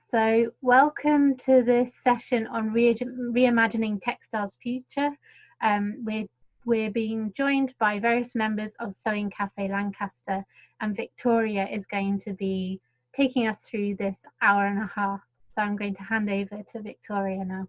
So welcome to this session on reimagining textiles future. We're being joined by various members of Sewing Cafe Lancaster, and Victoria is going to be taking us through this hour and a half. So I'm going to hand over to Victoria now.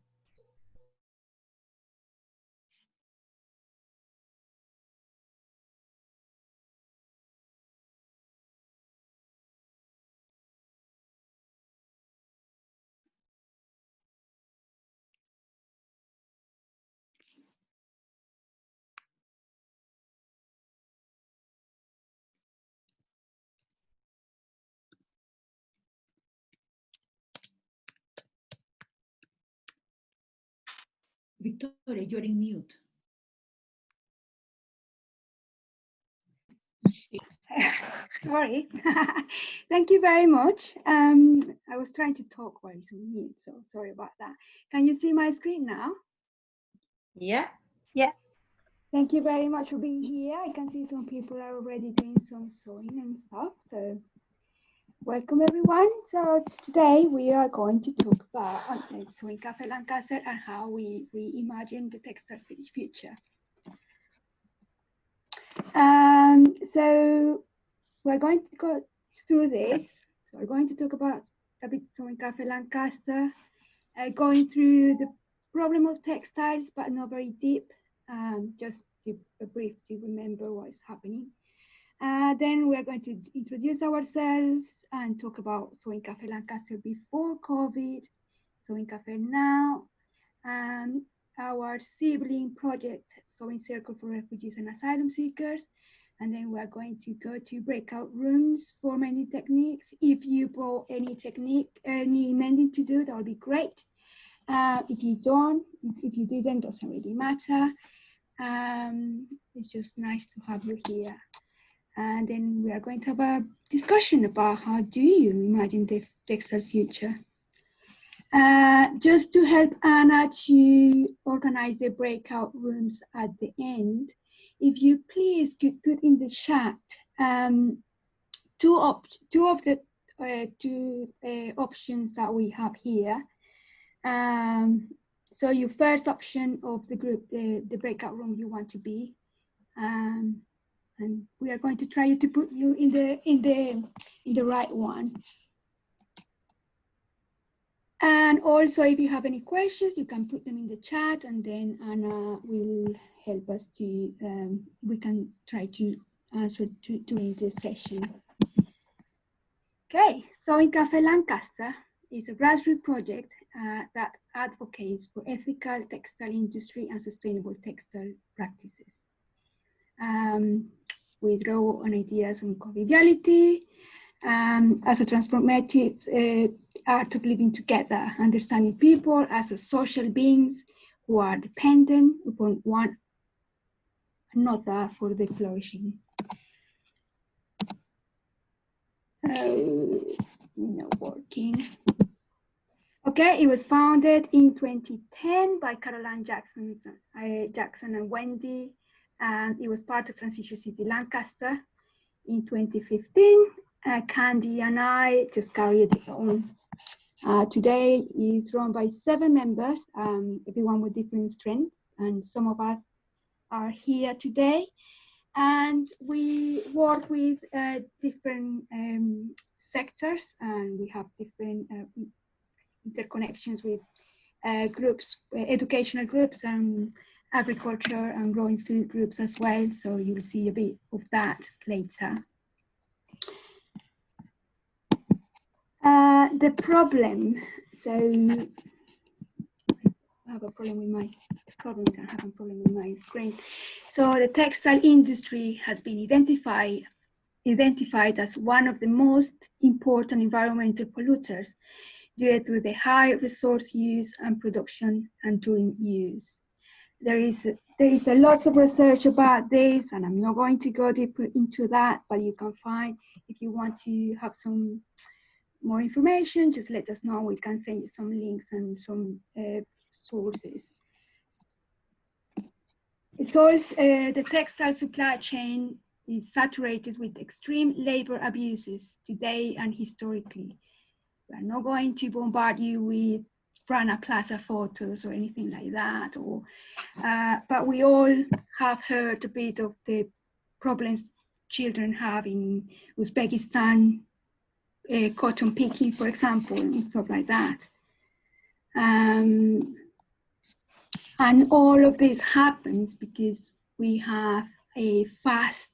Victoria, you're in mute. Sorry. Thank you very much. I was trying to talk while it's on mute, so sorry about that. Can you see my screen now? Yeah. Yeah. Thank you very much for being here. I can see some people are already doing some sewing and stuff, so welcome everyone. So today we are going to talk about Sewing Cafe Lancaster and how we reimagine the textile future. So we're going to go through this. So we're going to talk about a bit Sewing Cafe Lancaster, going through the problem of textiles, but not very deep, just to brief to remember what is happening. Then we're going to introduce ourselves and talk about Sewing Cafe Lancaster before COVID, Sewing Cafe now, and our sibling project, Sewing Circle for Refugees and Asylum Seekers. And then we're going to go to breakout rooms for mending techniques. If you brought any technique, any mending to do, that would be great. If you don't, if you didn't, doesn't really matter. It's just nice to have you here. And then we are going to have a discussion about how do you imagine the textile future. Just to help Anna to organize the breakout rooms at the end, if you please could put in the chat two options that we have here. So your first option of the group, the breakout room you want to be, and we are going to try to put you in the right one. And also, if you have any questions, you can put them in the chat, and then Anna will help us to, we can try to answer during this session. Okay, Sewing Cafe Lancaster is a grassroots project that advocates for ethical textile industry and sustainable textile practices. We draw on ideas on conviviality, as a transformative art of living together, understanding people as a social beings who are dependent upon one another for their flourishing. Not working. Okay, it was founded in 2010 by Caroline Jackson and Wendy, and it was part of Transition City Lancaster. In 2015, Candy and I just carried it on. Today is run by 7 members, everyone with different strengths, and some of us are here today. And we work with different sectors, and we have different interconnections with groups, educational groups, and agriculture and growing food groups as well. So you'll see a bit of that later. The problem, so I have a problem with my screen. So the textile industry has been identified as one of the most important environmental polluters due to the high resource use and production and during use. There is a lot of research about this, and I'm not going to go deeper into that, but you can find, if you want to have some more information, just let us know. We can send you some links and some sources. It's also, the textile supply chain is saturated with extreme labor abuses today and historically. We're not going to bombard you with Rana Plaza photos or anything like that. Or, but we all have heard a bit of the problems children have in Uzbekistan, cotton picking, for example, and stuff like that. And all of this happens because we have a fast,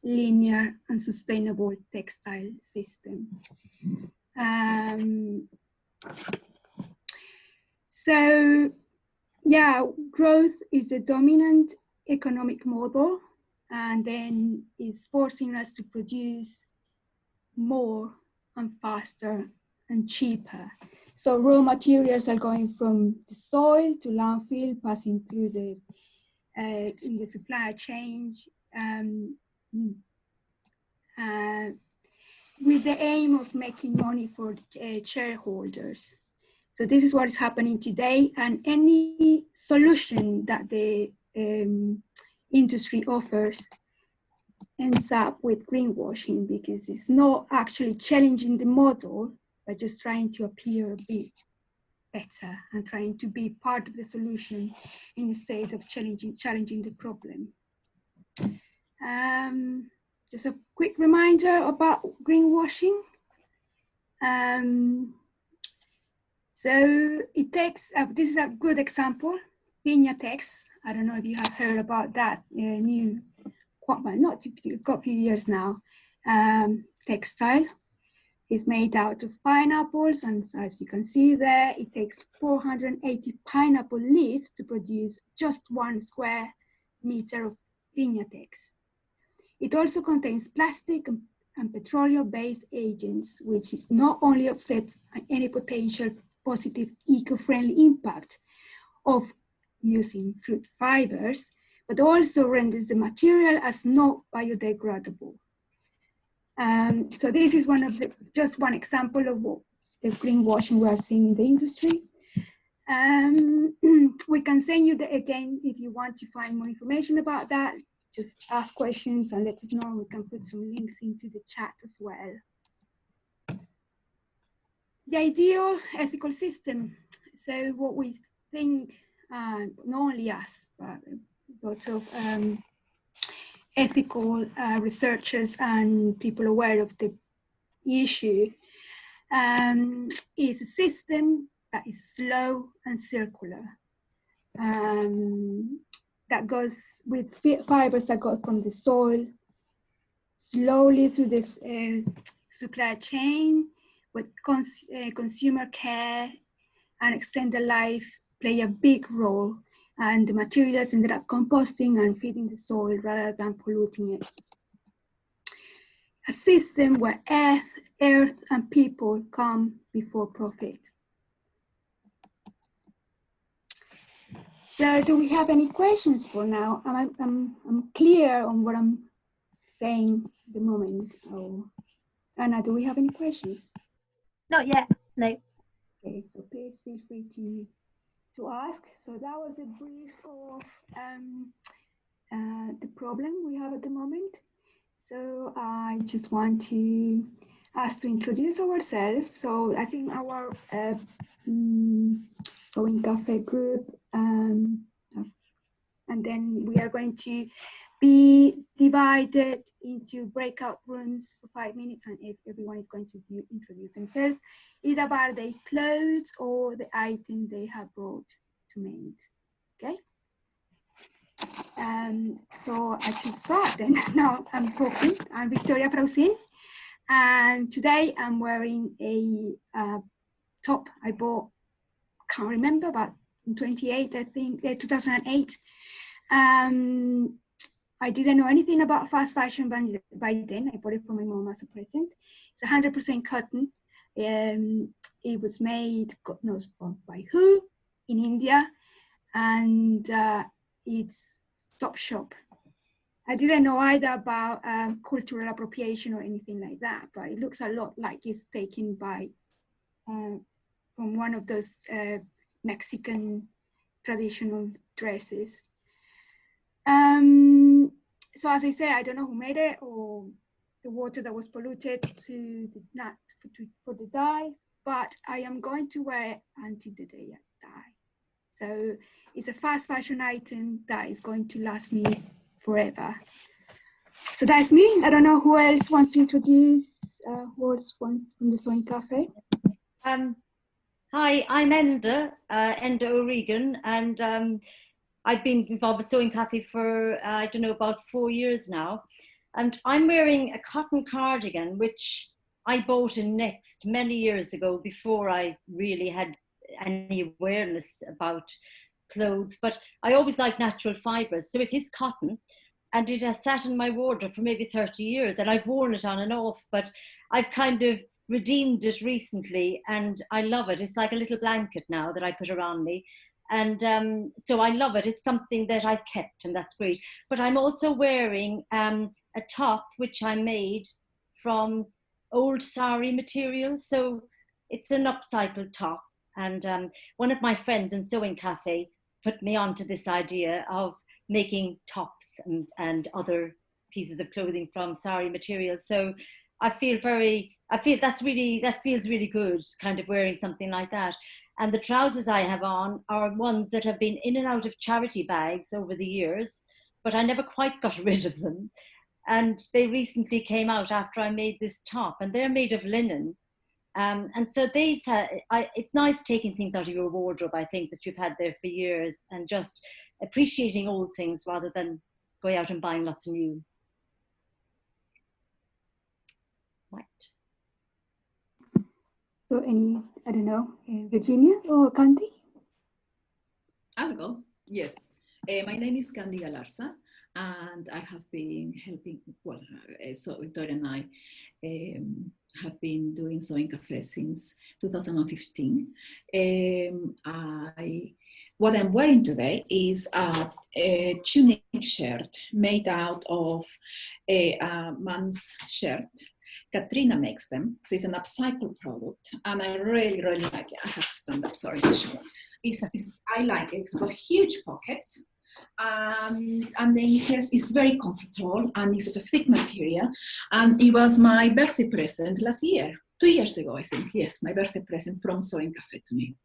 linear, and sustainable textile system. So, yeah, growth is a dominant economic model, and then is forcing us to produce more and faster and cheaper. So raw materials are going from the soil to landfill, passing through the in the supply chain, with the aim of making money for shareholders. So this is what is happening today, and any solution that the industry offers ends up with greenwashing, because it's not actually challenging the model, but just trying to appear a bit better and trying to be part of the solution instead of challenging the problem. Just a quick reminder about greenwashing. So it takes, this is a good example, Vignatex. I don't know if you have heard about that new, well, not, it's got a few years now, textile. Is made out of pineapples, and as you can see there, it takes 480 pineapple leaves to produce just 1 square meter of Vignatex. It also contains plastic and petroleum-based agents, which is not only offsets any potential positive eco-friendly impact of using fruit fibers, but also renders the material as not biodegradable. So this is just one example of what the greenwashing we are seeing in the industry. We can send you again if you want to find more information about that. Just ask questions and let us know. We can put some links into the chat as well. The ideal ethical system. So what we think, not only us, but lots of ethical researchers and people aware of the issue, is a system that is slow and circular, that goes with fibers that go from the soil slowly through this supply chain, with consumer care and extended life play a big role, and the materials ended up composting and feeding the soil rather than polluting it. A system where earth and people come before profit. So do we have any questions for now? I'm clear on what I'm saying at the moment. So, Anna, do we have any questions? Not yet, no. Okay, so please feel free to ask. So that was a brief of the problem we have at the moment. So I just want to ask to introduce ourselves. So I think our Sewing Cafe group, and then we are going to be divided into breakout rooms for 5 minutes, and everyone is going to introduce themselves, either about their clothes or the item they have brought to mend. Okay. So I should start then. Now I'm talking. I'm Victoria Frausin, and today I'm wearing a top I bought, can't remember, but in 2008. I didn't know anything about fast fashion by then. I bought it for my mom as a present. It's 100% cotton. It was made, God knows by who, in India, and it's top shop. I didn't know either about cultural appropriation or anything like that, but it looks a lot like it's taken by from one of those Mexican traditional dresses. So as I say, I don't know who made it or the water that was polluted for the dyes. but I am going to wear it until the day I die. So it's a fast fashion item that is going to last me forever. So that's me. I don't know who else wants to introduce, who else from the Sewing Cafe. Hi, I'm Enda O'Regan, and I've been involved with Sewing Cafe for, I don't know, about 4 years now. And I'm wearing a cotton cardigan, which I bought in Next many years ago before I really had any awareness about clothes. But I always like natural fibres. So it is cotton, and it has sat in my wardrobe for maybe 30 years, and I've worn it on and off, but I've kind of redeemed it recently, and I love it. It's like a little blanket now that I put around me. And so I love it. It's something that I've kept, and that's great. But I'm also wearing a top which I made from old sari material. So it's an upcycled top. And one of my friends in Sewing Cafe put me onto this idea of making tops and other pieces of clothing from sari material. So I feel that feels really good, kind of wearing something like that. And the trousers I have on are ones that have been in and out of charity bags over the years, but I never quite got rid of them. And they recently came out after I made this top, and they're made of linen. And so it's nice taking things out of your wardrobe, I think, that you've had there for years, and just appreciating old things rather than going out and buying lots of new. Right. So I don't know, Virginia or Candy? I'll go. Yes. My name is Candy Galarza, and I have been helping, so Victoria and I have been doing Sewing Cafe since 2015. What I'm wearing today is a tunic shirt made out of a man's shirt. Katrina makes them, so it's an upcycled product, and I really, really like it. I have to stand up, sorry. I like it. It's got huge pockets, and then it's very comfortable, and it's of a thick material. And it was my birthday present last year, 2 years ago, I think. Yes, my birthday present from Sewing Cafe to me.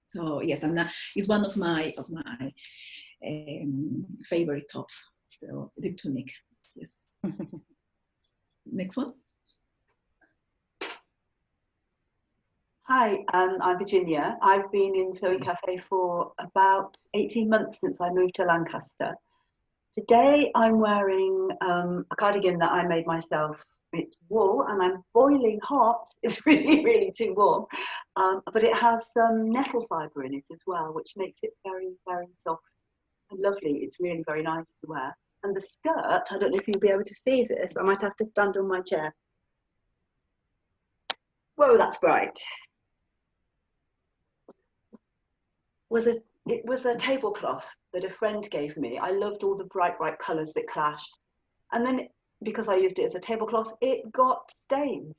So yes, and it's one of my favorite tops, the tunic. Yes. Next one. Hi, I'm Virginia. I've been in Sewing Cafe for about 18 months since I moved to Lancaster. Today I'm wearing a cardigan that I made myself. It's wool and I'm boiling hot. It's really, really too warm. But it has some nettle fibre in it as well, which makes it very, very soft and lovely. It's really very nice to wear. And the skirt, I don't know if you'll be able to see this. I might have to stand on my chair. Whoa, that's bright. It was a tablecloth that a friend gave me. I loved all the bright colours that clashed. And then because I used it as a tablecloth, it got stains.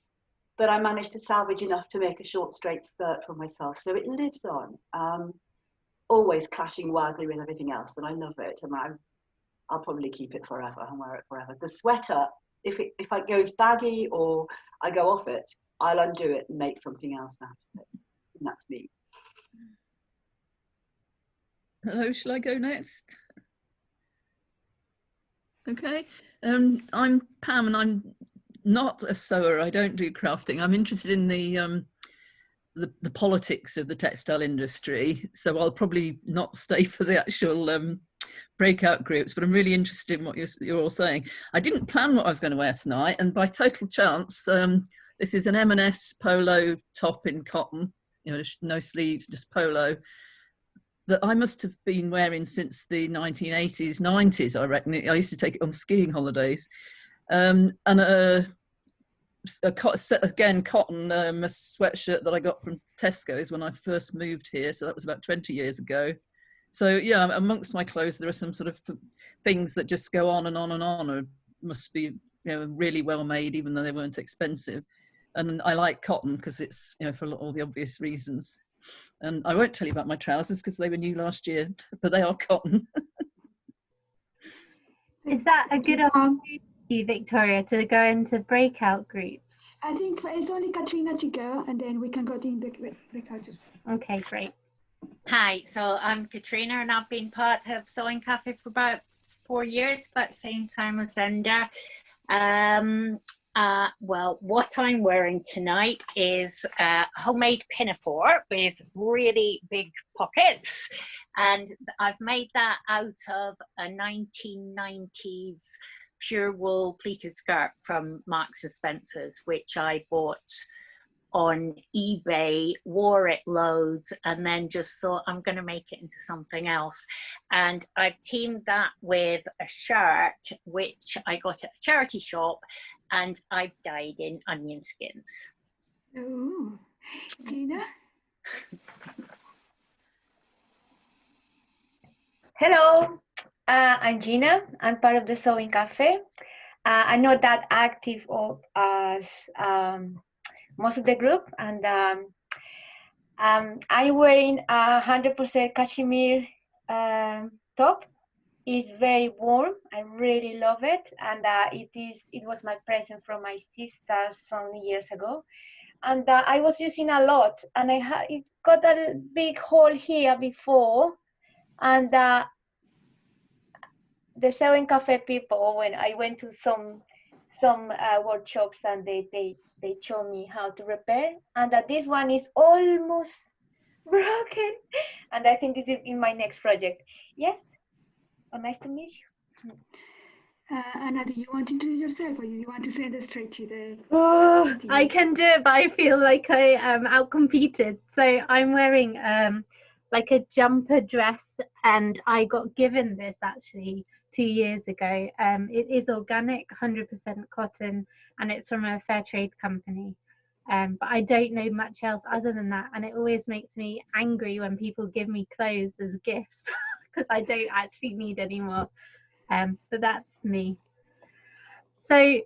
But I managed to salvage enough to make a short straight skirt for myself. So it lives on, always clashing wildly with everything else. And I love it. And I'll probably keep it forever and wear it forever. The sweater, if it goes baggy or I go off it, I'll undo it and make something else out of it. And that's me. Hello, shall I go next? Okay, I'm Pam and I'm not a sewer. I don't do crafting. I'm interested in the politics of the textile industry. So I'll probably not stay for the actual breakout groups, but I'm really interested in what you're all saying. I didn't plan what I was going to wear tonight, and by total chance, this is an M&S polo top in cotton, you know, no sleeves, just polo, that I must have been wearing since the 1980s, 90s, I reckon. I used to take it on skiing holidays. And again, cotton, a sweatshirt that I got from Tesco's when I first moved here. So that was about 20 years ago. So yeah, amongst my clothes, there are some sort of things that just go on and on and on, or must be, you know, really well made, even though they weren't expensive. And I like cotton because it's, you know, for all the obvious reasons. And I won't tell you about my trousers because they were new last year, but they are cotton. Is that a good you, Victoria, to go into breakout groups. I think it's only Katrina to go, and then we can go to the breakout. Okay, great. Hi, so I'm Katrina, and I've been part of Sewing Cafe for about 4 years, about the same time as Enda. Well, what I'm wearing tonight is a homemade pinafore with really big pockets, and I've made that out of a 1990s pure wool pleated skirt from Marks and Spencer's, which I bought on eBay, wore it loads, and then just thought I'm going to make it into something else. And I've teamed that with a shirt which I got at a charity shop, and I've dyed in onion skins. Oh, Gina? Hello, I'm Gina. I'm part of the Sewing Cafe. I'm not that active as most of the group, and I'm wearing a 100% cashmere top. It's very warm. I really love it, and it was my present from my sister some years ago, and I was using a lot, and it got a big hole here before, and the Sewing Cafe people, when I went to some workshops, and they showed me how to repair, and that this one is almost broken, and I think this is in my next project. Yes, well, nice to meet you. Anna, do you want to introduce yourself, or do you want to send it straight to the? I can do it, but I feel like I am outcompeted. So I'm wearing like a jumper dress, and I got given this actually 2 years ago. It is organic, 100% cotton, and it's from a fair trade company. But I don't know much else other than that, and it always makes me angry when people give me clothes as gifts because I don't actually need any more. But that's me. So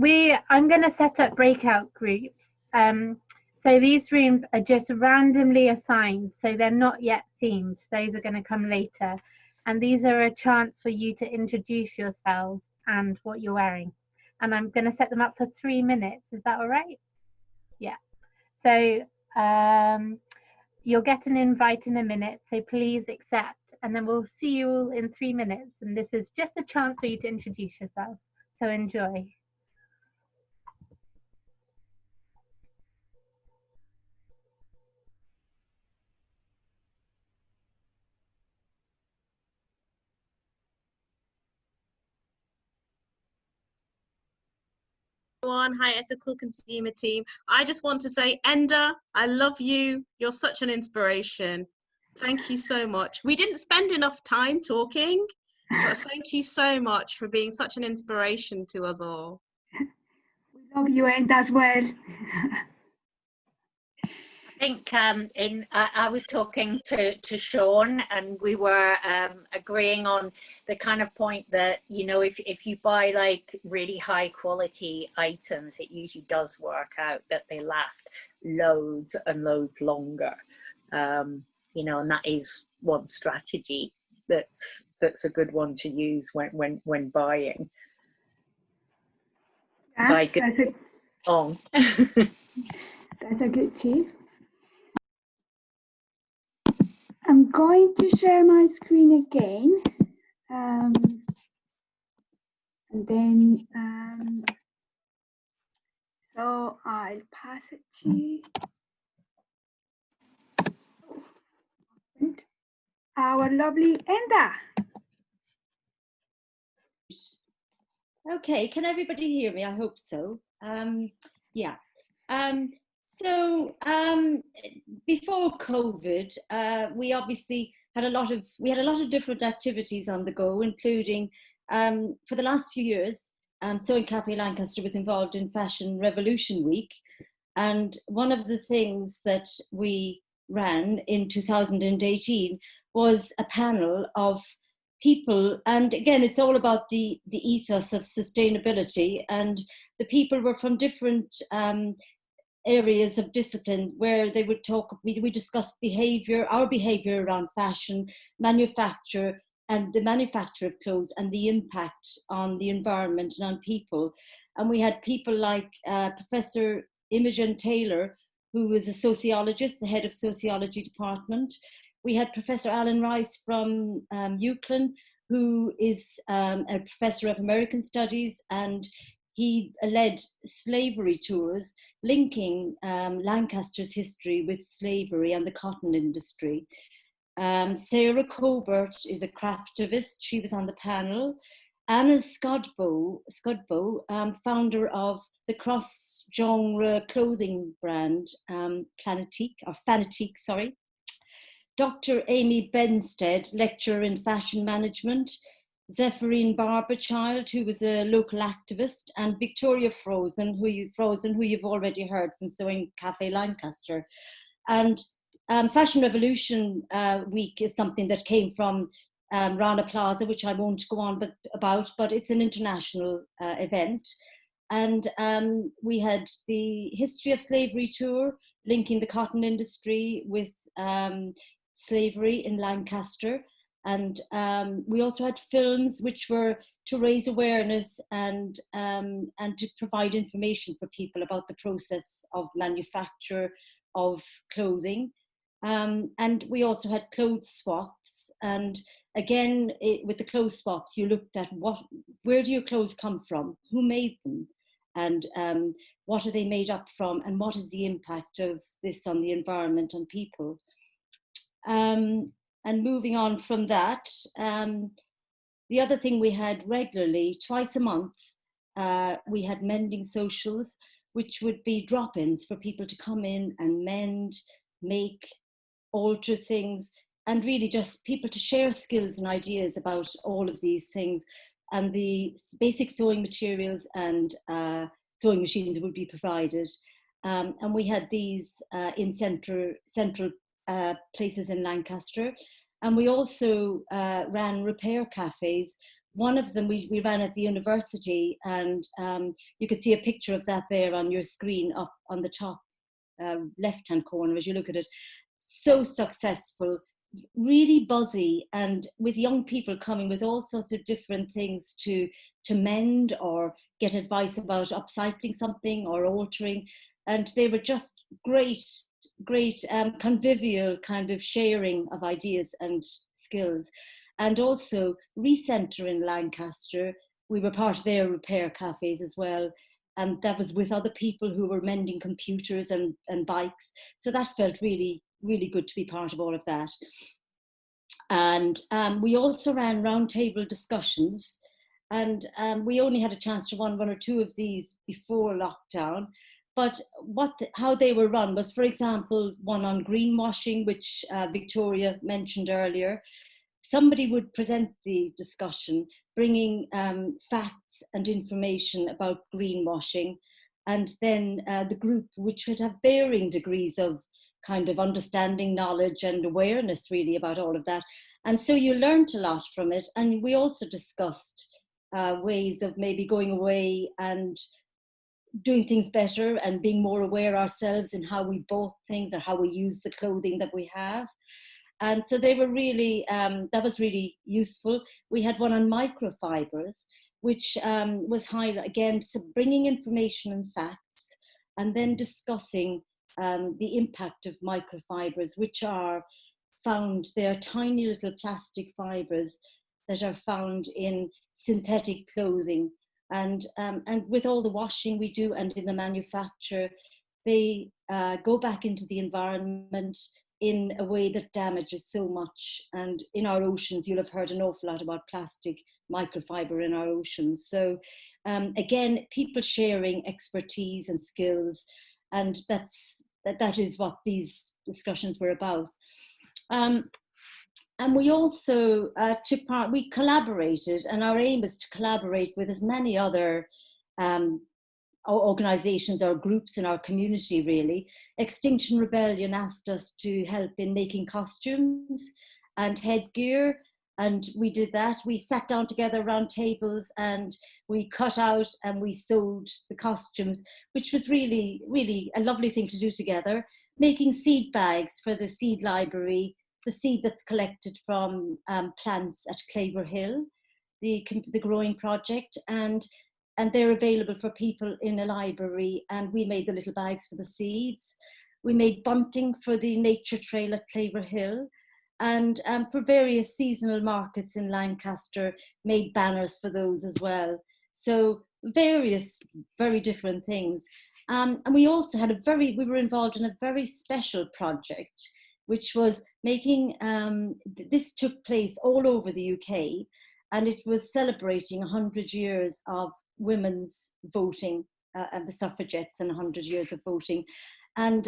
I'm going to set up breakout groups. So these rooms are just randomly assigned, so they're not yet themed. Those are going to come later. And these are a chance for you to introduce yourselves and what you're wearing. And I'm going to set them up for 3 minutes. Is that all right? Yeah. So you'll get an invite in a minute, so please accept. And then we'll see you all in 3 minutes. And this is just a chance for you to introduce yourself. So enjoy. Hi, Ethical Consumer Team. I just want to say, Enda, I love you. You're such an inspiration. Thank you so much. We didn't spend enough time talking, but thank you so much for being such an inspiration to us all. We love you, Enda, as well. I think I was talking to Sean, and we were agreeing on the kind of point that, you know, if you buy like really high quality items, it usually does work out that they last loads and loads longer. You know, and that is one strategy that's a good one to use when buying. Yeah, Buy good long. That's a good tip. I'm going to share my screen again, and then so I'll pass it to our lovely Enda. Okay, can everybody hear me? I hope so. Yeah. So before COVID, we obviously had a lot of different activities on the go, including for the last few years, Sewing Cafe Lancaster was involved in Fashion Revolution Week, and one of the things that we ran in 2018 was a panel of people, and again, it's all about the ethos of sustainability, and the people were from different areas of discipline, where they would talk, we discussed behavior, our behavior around fashion, manufacture, and the manufacture of clothes and the impact on the environment and on people. And we had people like Professor Imogen Taylor, who was a sociologist, the head of sociology department. We had Professor Alan Rice from UCLan, who is a professor of American studies, and he led slavery tours linking Lancaster's history with slavery and the cotton industry. Sarah Colbert is a craftivist. She was on the panel. Anna Scudbo, founder of the cross-genre clothing brand Fanatique, sorry. Dr. Amy Benstead, lecturer in fashion management. Zephyrine Barberchild, who was a local activist, and Victoria Frozen, who you've already heard from Sewing Cafe Lancaster. And Fashion Revolution Week is something that came from Rana Plaza, which I won't go on but it's an international event. And we had the History of Slavery tour, linking the cotton industry with slavery in Lancaster. And we also had films which were to raise awareness and to provide information for people about the process of manufacture of clothing. And we also had clothes swaps. And again, with the clothes swaps, you looked at where do your clothes come from? Who made them? And what are they made up from? And what is the impact of this on the environment and people? And moving on from that, the other thing we had regularly, twice a month, we had mending socials, which would be drop-ins for people to come in and mend, make, alter things, and really just people to share skills and ideas about all of these things. And the basic sewing materials and sewing machines would be provided. And we had these in central places in Lancaster. And we also ran repair cafes. One of them we ran at the university, and you could see a picture of that there on your screen up on the top left-hand corner as you look at it. So successful, really buzzy, and with young people coming with all sorts of different things to mend or get advice about upcycling something or altering. And they were just great convivial kind of sharing of ideas and skills. And also Recenter in Lancaster, we were part of their repair cafes as well. And that was with other people who were mending computers and bikes. So that felt really, really good to be part of all of that. And we also ran roundtable discussions. And we only had a chance to run one or two of these before lockdown. But how they were run was, for example, one on greenwashing, which Victoria mentioned earlier. Somebody would present the discussion, bringing facts and information about greenwashing. And then the group, which would have varying degrees of kind of understanding, knowledge and awareness really about all of that. And so you learned a lot from it. And we also discussed ways of maybe going away and doing things better and being more aware ourselves in how we bought things or how we use the clothing that we have. And so they were really, that was really useful. We had one on microfibers, which was again, bringing information and facts, and then discussing the impact of microfibers, which are found, they are tiny little plastic fibers that are found in synthetic clothing. And with all the washing we do and in the manufacture, they go back into the environment in a way that damages so much. And in our oceans, you'll have heard an awful lot about plastic microfiber in our oceans. So again, people sharing expertise and skills, and that is what these discussions were about. And we also took part, we collaborated, and our aim is to collaborate with as many other organizations or groups in our community, really. Extinction Rebellion asked us to help in making costumes and headgear, and we did that. We sat down together around tables and we cut out and we sewed the costumes, which was really, really a lovely thing to do together. Making seed bags for the seed library, the seed that's collected from plants at Claver Hill, the growing project, and they're available for people in a library, and we made the little bags for the seeds. We made bunting for the nature trail at Claver Hill, and for various seasonal markets in Lancaster, made banners for those as well. So various very different things. And we also had we were involved in a very special project, which was making, this took place all over the UK, and it was celebrating 100 years of women's voting, and the suffragettes, and 100 years of voting. And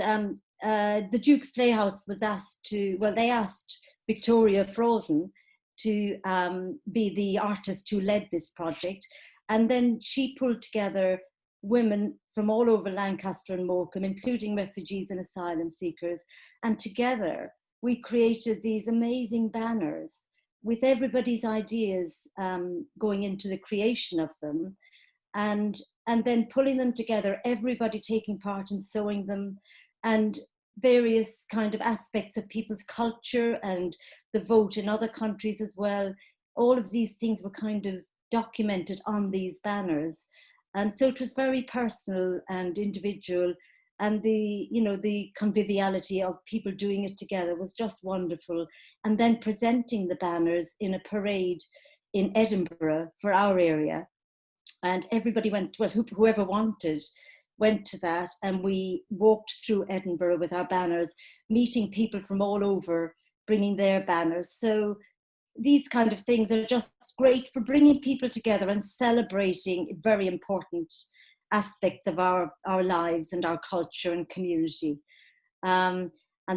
the Duke's Playhouse was asked to, well, they asked Victoria Frozen to be the artist who led this project. And then she pulled together women from all over Lancaster and Morecambe, including refugees and asylum seekers. And together we created these amazing banners with everybody's ideas going into the creation of them. And then pulling them together, everybody taking part in sewing them, and various kind of aspects of people's culture and the vote in other countries as well. All of these things were kind of documented on these banners. And so it was very personal and individual, and the conviviality of people doing it together was just wonderful. And then presenting the banners in a parade in Edinburgh for our area. And everybody went, well, whoever wanted went to that, and we walked through Edinburgh with our banners, meeting people from all over, bringing their banners. So these kind of things are just great for bringing people together and celebrating very important aspects of our lives and our culture and community. And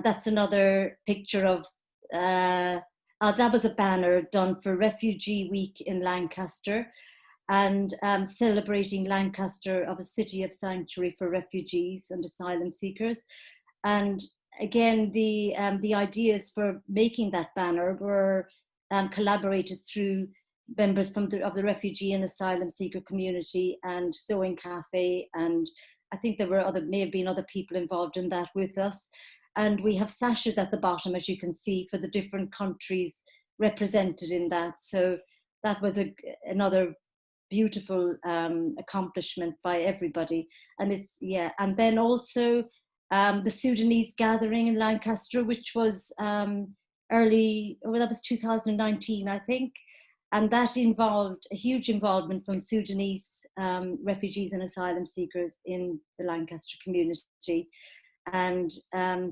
that's another picture of, that was a banner done for Refugee Week in Lancaster, and celebrating Lancaster of a city of sanctuary for refugees and asylum seekers. And again, the ideas for making that banner were collaborated through members of the refugee and asylum seeker community and Sewing Cafe, and I think there were may have been other people involved in that with us. And we have sashes at the bottom, as you can see, for the different countries represented in that. So that was another beautiful accomplishment by everybody. And it's, yeah, and then also the Sudanese gathering in Lancaster, which was that was 2019, I think. And that involved a huge involvement from Sudanese refugees and asylum seekers in the Lancaster community, and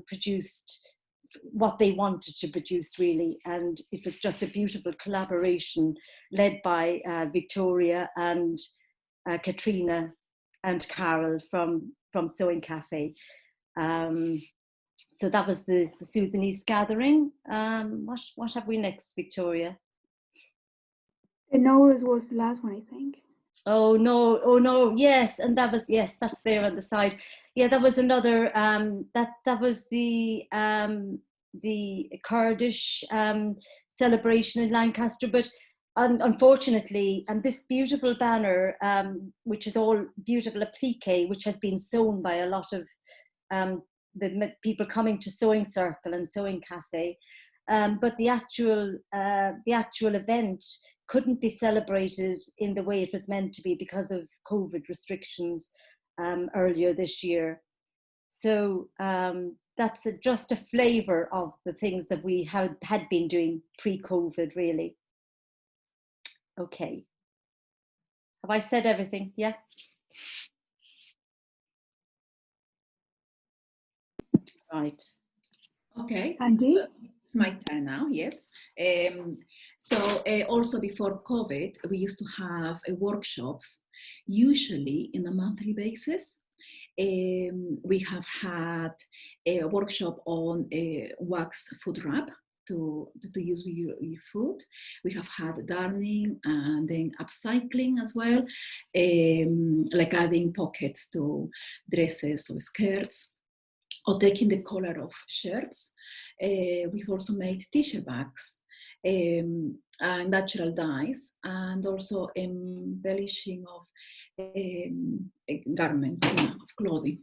produced what they wanted to produce, really. And it was just a beautiful collaboration led by Victoria and Katrina and Carol from Sewing Cafe. So that was the Sudanese gathering. What have we next, Victoria? The Norris was the last one, I think. Oh no, yes, and that was, yes, that's there on the side. Yeah, that was another, that was the Kurdish celebration in Lancaster. But unfortunately, and this beautiful banner, which is all beautiful applique, which has been sewn by a lot of the people coming to Sewing Circle and Sewing Cafe, but the actual event couldn't be celebrated in the way it was meant to be because of COVID restrictions earlier this year. So that's just a flavour of the things that we had been doing pre-COVID, really. Okay. Have I said everything? Yeah? Right. Okay, Andy? it's my turn now, yes. So also before COVID, we used to have workshops, usually in a monthly basis. We have had a workshop on wax food wrap to use with your food. We have had darning and then upcycling as well, like adding pockets to dresses or skirts, or taking the color of shirts. We've also made t-shirt bags and natural dyes, and also embellishing of garment, of clothing.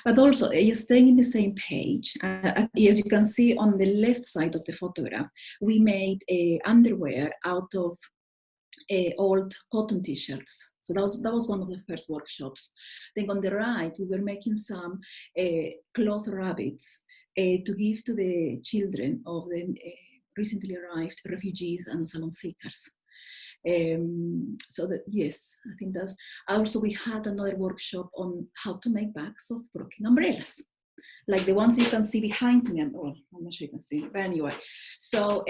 But also, staying in the same page, as you can see on the left side of the photograph, we made underwear out of old cotton t-shirts. So that was one of the first workshops. Then on the right, we were making some cloth rabbits to give to the children of the recently arrived refugees and asylum seekers. So that, yes, I think that's, also we had another workshop on how to make bags of broken umbrellas, like the ones you can see behind me. Well, I'm not sure you can see, but anyway. So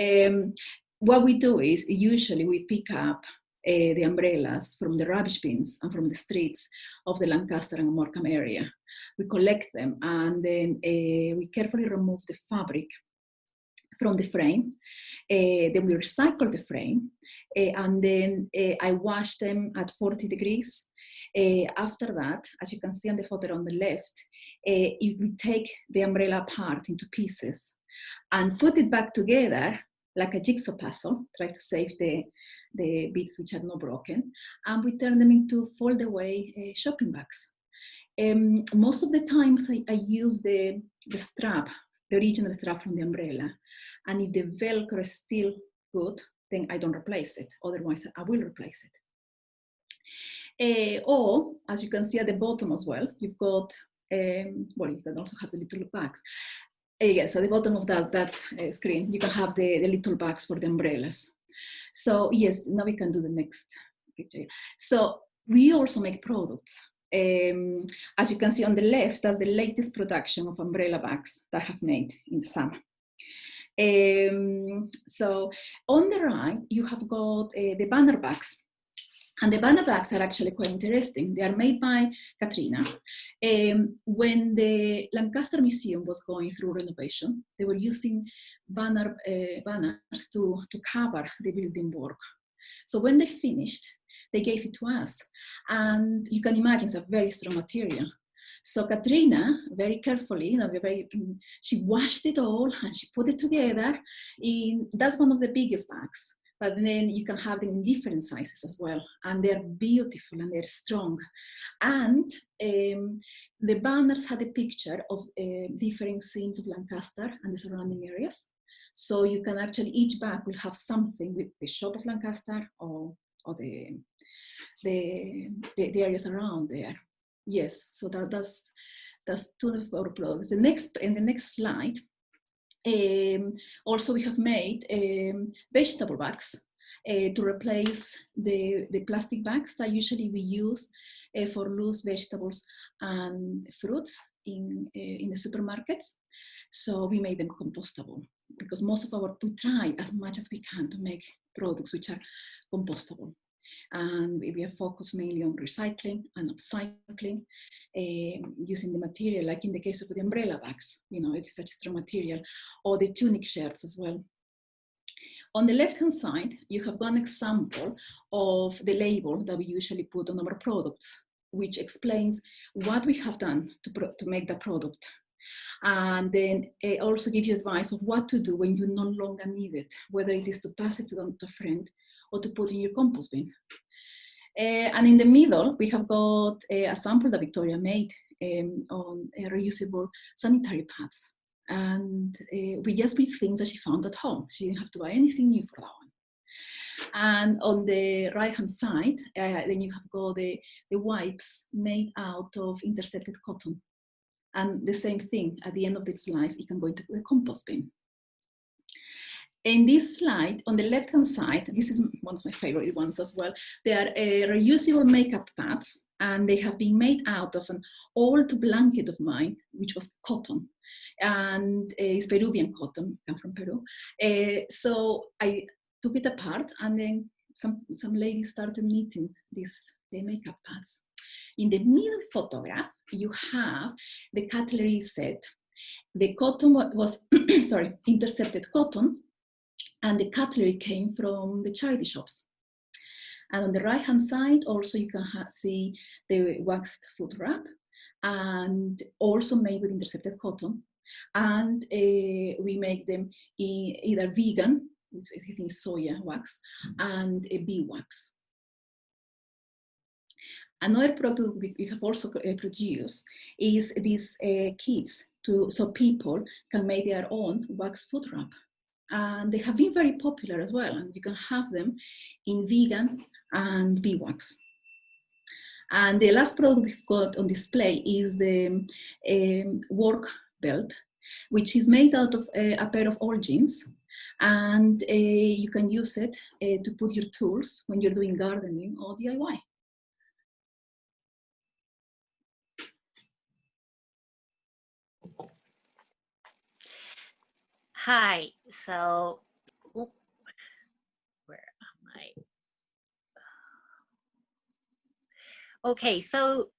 what we do is usually we pick up the umbrellas from the rubbish bins and from the streets of the Lancaster and Morecambe area. We collect them and then we carefully remove the fabric from the frame. Then we recycle the frame and then I wash them at 40 degrees. After that, as you can see on the photo on the left, we take the umbrella apart into pieces and put it back together like a jigsaw puzzle, try to save the bits which are not broken, and we turn them into fold away shopping bags. Most of the times I use the strap, the original strap from the umbrella, and if the Velcro is still good, then I don't replace it, otherwise I will replace it. Or, as you can see at the bottom as well, you've got, well, you can also have the little bags. Yes, at the bottom of that screen, you can have the little bags for the umbrellas. So yes, now we can do the next picture. So we also make products. As you can see on the left, that's the latest production of umbrella bags that I have made in summer. So on the right, you have got the banner bags. And the banner bags are actually quite interesting. They are made by Katrina. When the Lancaster Museum was going through renovation, they were using banners to cover the building work. So when they finished, they gave it to us. And you can imagine it's a very strong material. So Katrina, very carefully, she washed it all and she put it together. That's one of the biggest bags. But then you can have them in different sizes as well. And they're beautiful and they're strong. And the banners had a picture of different scenes of Lancaster and the surrounding areas. So you can actually, each bag will have something with the shop of Lancaster or the areas around there. Yes, so that's two of our products. In the next slide, also we have made vegetable bags to replace the plastic bags that usually we use for loose vegetables and fruits in the supermarkets. So we made them compostable because we try as much as we can to make products which are compostable. And we are focused mainly on recycling and upcycling, using the material, like in the case of the umbrella bags, it's such a strong material, or the tunic shirts as well. On the left-hand side, you have one example of the label that we usually put on our products, which explains what we have done to make the product. And then it also gives you advice of what to do when you no longer need it, whether it is to pass it to a friend or to put in your compost bin. And in the middle, we have got a sample that Victoria made on reusable sanitary pads. And we just made things that she found at home. She didn't have to buy anything new for that one. And on the right-hand side, then you have got the wipes made out of intercepted cotton. And the same thing, at the end of its life, it can go into the compost bin. In this slide, on the left-hand side, this is one of my favorite ones as well. They are reusable makeup pads, and they have been made out of an old blanket of mine, which was cotton, and it's Peruvian cotton, come from Peru. So I took it apart, and then some ladies started knitting these makeup pads. In the middle photograph, you have the cutlery set. The cotton was, sorry, intercepted cotton, and the cutlery came from the charity shops. And on the right-hand side, also you can see the waxed foot wrap, and also made with intercepted cotton. And we make them in either vegan, which is soya wax, and a bee wax. Another product we have also produced is these kits so people can make their own wax food wrap. And they have been very popular as well. And you can have them in vegan and beeswax. And the last product we've got on display is the work belt, which is made out of a pair of old jeans. And you can use it to put your tools when you're doing gardening or DIY. Hi, so where am I? Okay, so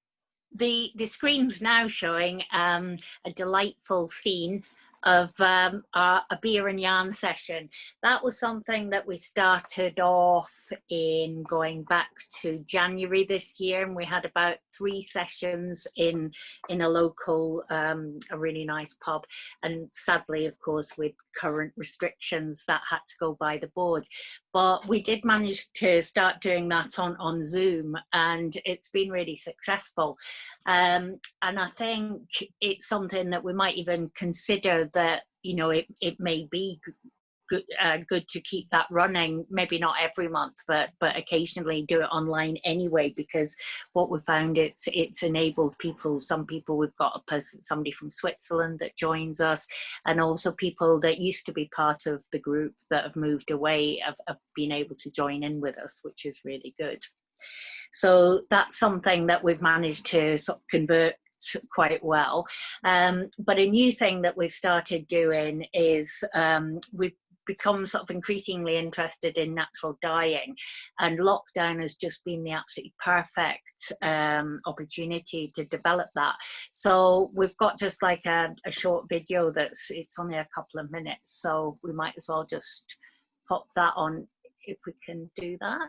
the screen's now showing a delightful scene of a beer and yarn session. That was something that we started off in going back to January this year, and we had about 3 sessions in a local, a really nice pub. And sadly, of course, with current restrictions, that had to go by the board. But we did manage to start doing that on Zoom, and it's been really successful. And I think it's something that we might even consider that, you know, it may be good to keep that running, maybe not every month, but occasionally do it online anyway, because what we found, it's enabled people, some people, we've got a person, somebody from Switzerland that joins us, and also people that used to be part of the group that have moved away have been able to join in with us, which is really good. So that's something that we've managed to sort of convert quite well. But a new thing that we've started doing is we've become sort of increasingly interested in natural dyeing, and lockdown has just been the absolutely perfect opportunity to develop that. So we've got just like a short video it's only a couple of minutes, so we might as well just pop that on if we can do that.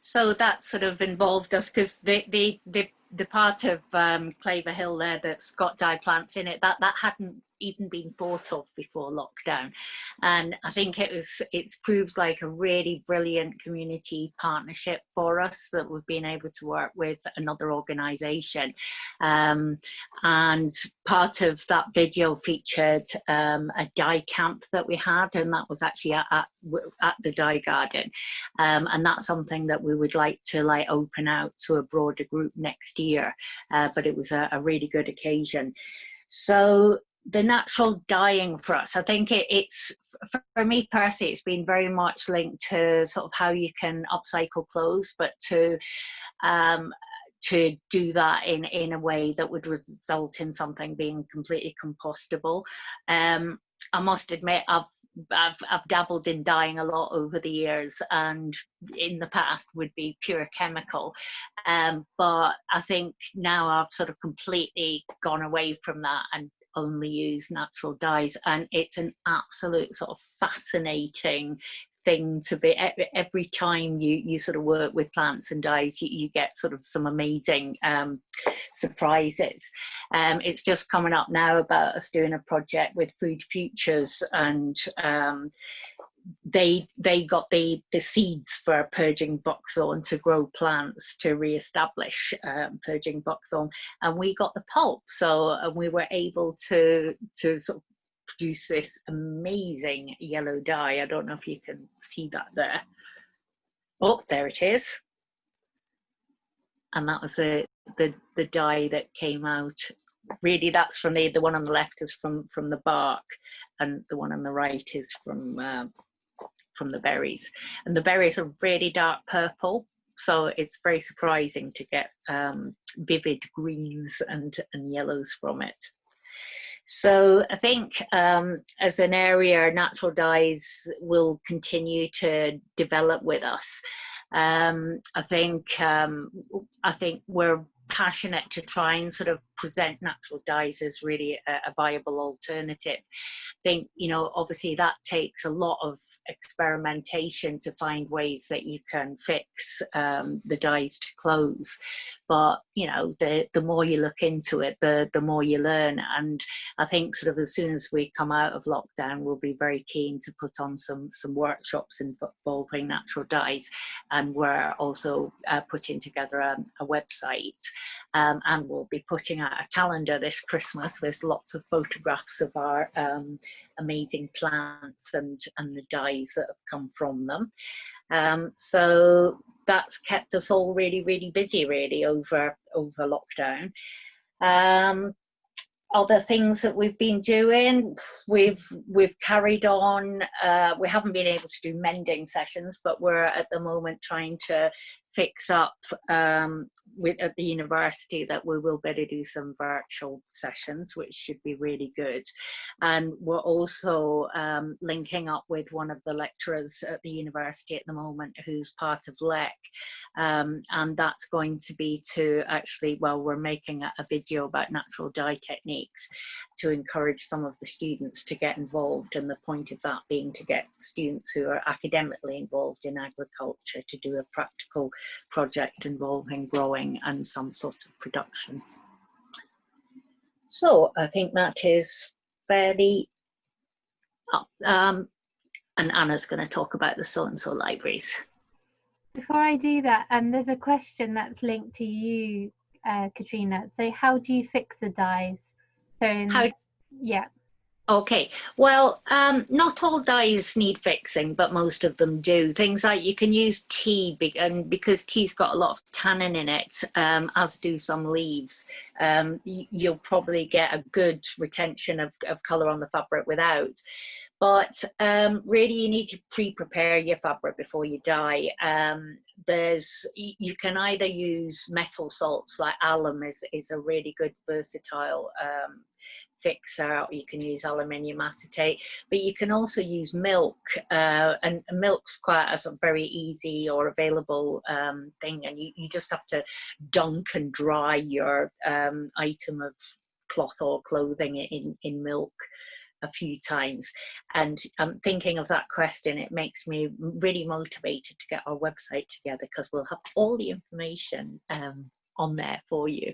So that sort of involved us, because the part of Claver Hill there that's got dye plants in it, that hadn't even been thought of before lockdown. And I think it's proved like a really brilliant community partnership for us, that we've been able to work with another organisation. And part of that video featured a dye camp that we had, and that was actually at the dye garden. And that's something that we would like to open out to a broader group next year. But it was a really good occasion. So the natural dyeing for us, I think it's, for me personally, it's been very much linked to sort of how you can upcycle clothes, but to do that in a way that would result in something being completely compostable. I must admit, I've dabbled in dyeing a lot over the years, and in the past would be pure chemical. But I think now I've sort of completely gone away from that and only use natural dyes, and it's an absolute sort of fascinating thing to be. Every time you sort of work with plants and dyes, you get sort of some amazing surprises. It's just coming up now about us doing a project with Food Futures, and they got the seeds for purging buckthorn to grow plants to re-establish purging buckthorn, and we got the pulp, so we were able to sort of produce this amazing yellow dye. I don't know if you can see that there. Oh, there it is. And that was the dye that came out. Really, that's from the one on the left is from the bark, and the one on the right is from the berries. And the berries are really dark purple, so it's very surprising to get vivid greens and yellows from it. So I think as an area, natural dyes will continue to develop with us. I think we're passionate to try and sort of present natural dyes as really a viable alternative. I think, you know, obviously that takes a lot of experimentation to find ways that you can fix the dyes to clothes. But, you know, the more you look into it, the more you learn. And I think sort of as soon as we come out of lockdown, we'll be very keen to put on some workshops involving natural dyes. And we're also putting together a website. And we'll be putting out a calendar this Christmas with lots of photographs of our amazing plants and the dyes that have come from them. So that's kept us all really, really busy, really, over lockdown. Other things that we've been doing, we've carried on. We haven't been able to do mending sessions, but we're at the moment trying to fix up at the university that we will better do some virtual sessions, which should be really good. And we're also linking up with one of the lecturers at the university at the moment who's part of LEC, and that's going to be to actually, well, we're making a video about natural dye techniques to encourage some of the students to get involved, and the point of that being to get students who are academically involved in agriculture to do a practical project involving growing and some sort of production. So I think that is fairly up. And Anna's going to talk about the Sew&Sow libraries. Before I do that, there's a question that's linked to you, Katrina. So how do you fix the dyes? So yeah. Okay, well, not all dyes need fixing, but most of them do. Things like you can use tea, and because tea's got a lot of tannin in it, as do some leaves, you'll probably get a good retention of colour on the fabric without. But really, you need to pre-prepare your fabric before you dye. You can either use metal salts, like alum is a really good versatile fixer, or you can use aluminium acetate, but you can also use milk, and milk's quite a very easy or available thing, and you just have to dunk and dry your item of cloth or clothing in milk a few times. And thinking of that question, it makes me really motivated to get our website together, because we'll have all the information on there for you.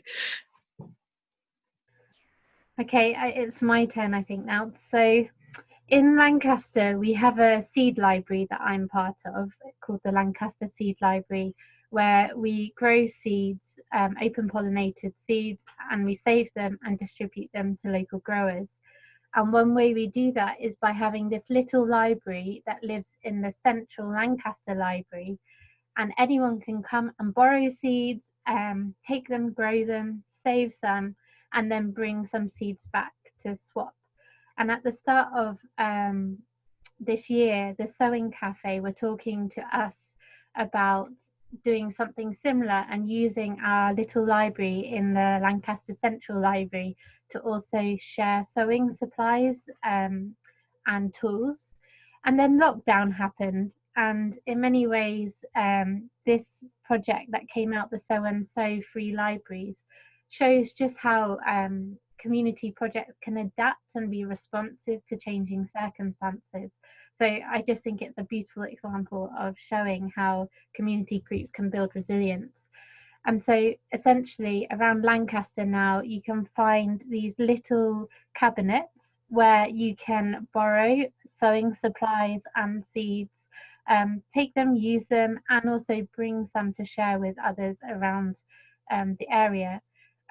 Okay, it's my turn, I think, now. So in Lancaster, we have a seed library that I'm part of called the Lancaster Seed Library, where we grow seeds, open pollinated seeds, and we save them and distribute them to local growers. And one way we do that is by having this little library that lives in the central Lancaster library, and anyone can come and borrow seeds, take them, grow them, save some, and then bring some seeds back to swap. And at the start of this year, the Sewing Cafe were talking to us about doing something similar and using our little library in the Lancaster Central Library to also share sewing supplies and tools. And then lockdown happened, and in many ways, this project that came out, the Sew&Sow free libraries, shows just how community projects can adapt and be responsive to changing circumstances. So I just think it's a beautiful example of showing how community groups can build resilience. And so essentially around Lancaster now, you can find these little cabinets where you can borrow sewing supplies and seeds, take them, use them, and also bring some to share with others around the area.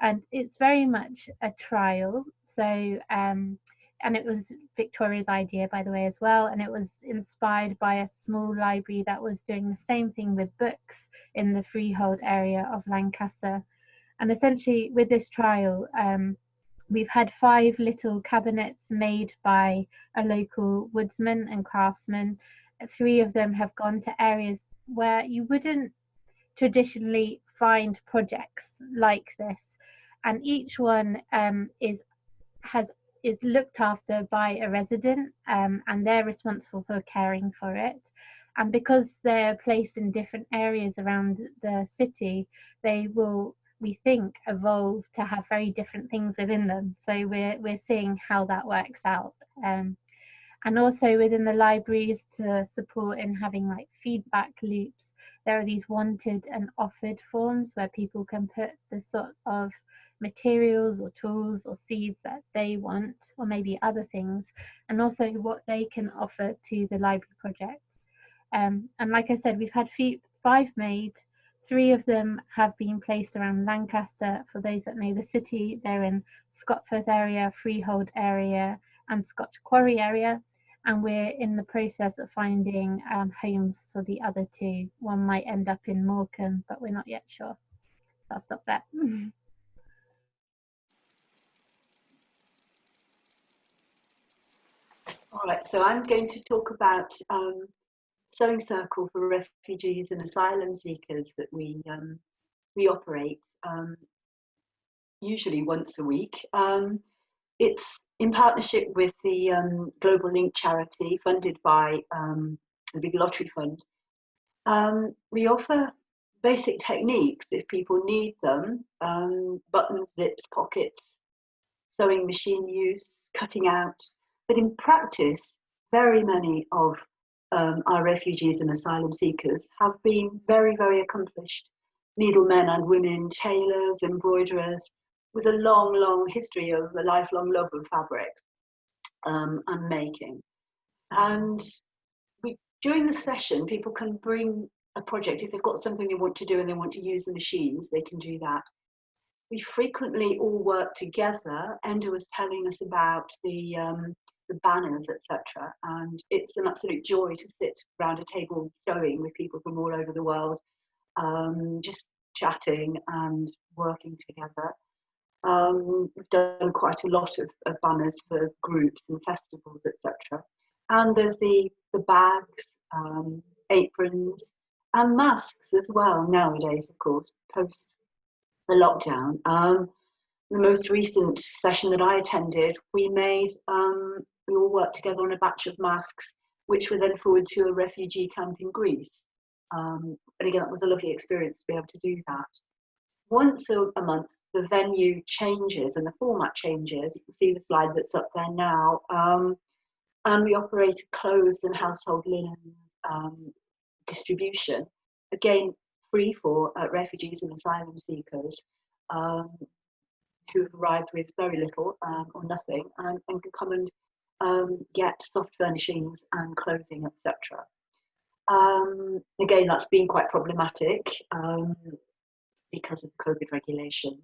And it's very much a trial. So, and it was Victoria's idea, by the way, as well. And it was inspired by a small library that was doing the same thing with books in the freehold area of Lancaster. And essentially with this trial, we've had 5 little cabinets made by a local woodsman and craftsman. 3 of them have gone to areas where you wouldn't traditionally find projects like this. And each one is looked after by a resident, and they're responsible for caring for it. And because they're placed in different areas around the city, they will, we think, evolve to have very different things within them. So we're seeing how that works out. And also within the libraries, to support in having like feedback loops, there are these wanted and offered forms where people can put the sort of materials or tools or seeds that they want, or maybe other things, and also what they can offer to the library project. And like I said, we've had 5 made. 3 of them have been placed around Lancaster. For those that know the city, they're in Scotford area, Freehold area, and Scotch Quarry area. And we're in the process of finding homes for the other 2. One might end up in Morecambe, but we're not yet sure. So I'll stop there. All right, so I'm going to talk about Sewing Circle for refugees and asylum seekers that we operate usually once a week. It's in partnership with the Global Link charity funded by the Big Lottery Fund. We offer basic techniques if people need them: buttons, zips, pockets, sewing machine use, cutting out. But in practice, very many of our refugees and asylum seekers have been very, very accomplished needlemen and women, tailors, embroiderers, with a long, long history of a lifelong love of fabric and making. And during the session, people can bring a project. If they've got something they want to do and they want to use the machines, they can do that. We frequently all work together. Enda was telling us about the banners, etc. And it's an absolute joy to sit around a table sewing with people from all over the world, just chatting and working together. We've done quite a lot of banners for groups and festivals, etc. And there's the bags, aprons, and masks as well nowadays, of course, post the lockdown. The most recent session that I attended, we all worked together on a batch of masks, which were then forwarded to a refugee camp in Greece. And again, that was a lovely experience to be able to do that. Once a month, the venue changes and the format changes. You can see the slide that's up there now. And we operate clothes and household linen distribution, again, free for refugees and asylum seekers who have arrived with very little or nothing, and can come and get soft furnishings and clothing, etc. Again, that's been quite problematic because of COVID regulations.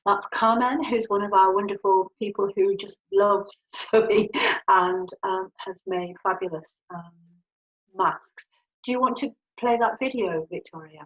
That's Carmen, who's one of our wonderful people who just loves sewing and has made fabulous masks. Do you want to play that video, Victoria?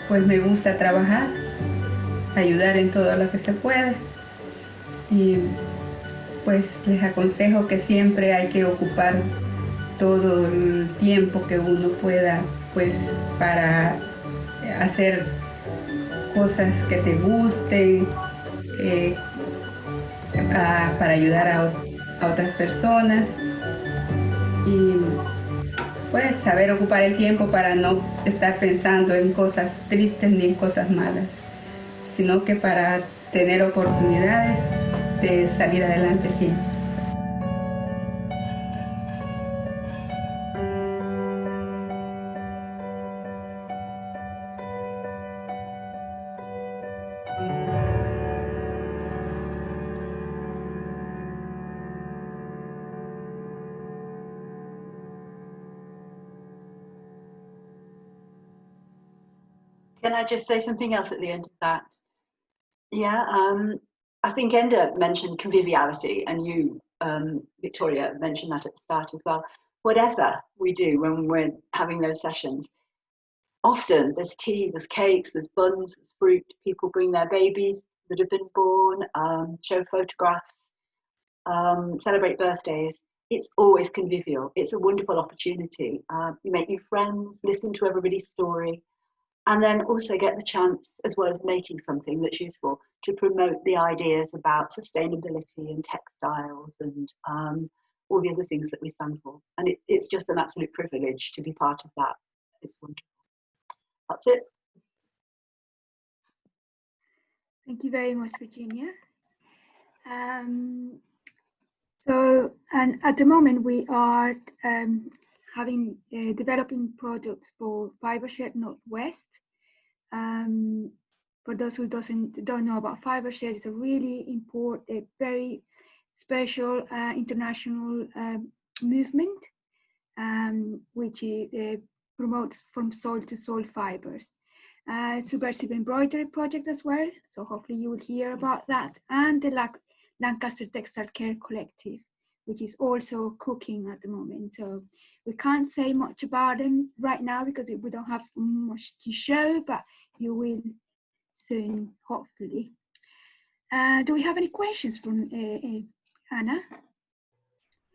pues me gusta trabajar, ayudar en todo lo que se pueda. Y pues les aconsejo que siempre hay que ocupar todo el tiempo que uno pueda, pues para hacer cosas que te gusten, para ayudar a otras personas y pues saber ocupar el tiempo para no estar pensando en cosas tristes ni en cosas malas, sino que para tener oportunidades de salir adelante siempre. Can I just say something else at the end of that? Yeah, I think Enda mentioned conviviality, and you, Victoria, mentioned that at the start as well. Whatever we do when we're having those sessions, often there's tea, there's cakes, there's buns, there's fruit. People bring their babies that have been born, show photographs, celebrate birthdays. It's always convivial. It's a wonderful opportunity. You make new friends, listen to everybody's story, and then also get the chance, as well as making something that's useful, to promote the ideas about sustainability and textiles and all the other things that we stand for. And it's just an absolute privilege to be part of that. It's wonderful. That's it. Thank you very much, Virginia. And at the moment we are developing products for FiberShed Northwest. For those who don't know about FiberShed, it's a really important, very special international movement, which promotes from soil to soil fibers. Subversive embroidery project as well, so hopefully you will hear about that, and the Lancaster Textile Care Collective, which is also cooking at the moment. So we can't say much about them right now because we don't have much to show, but you will soon, hopefully. Do we have any questions from Anna?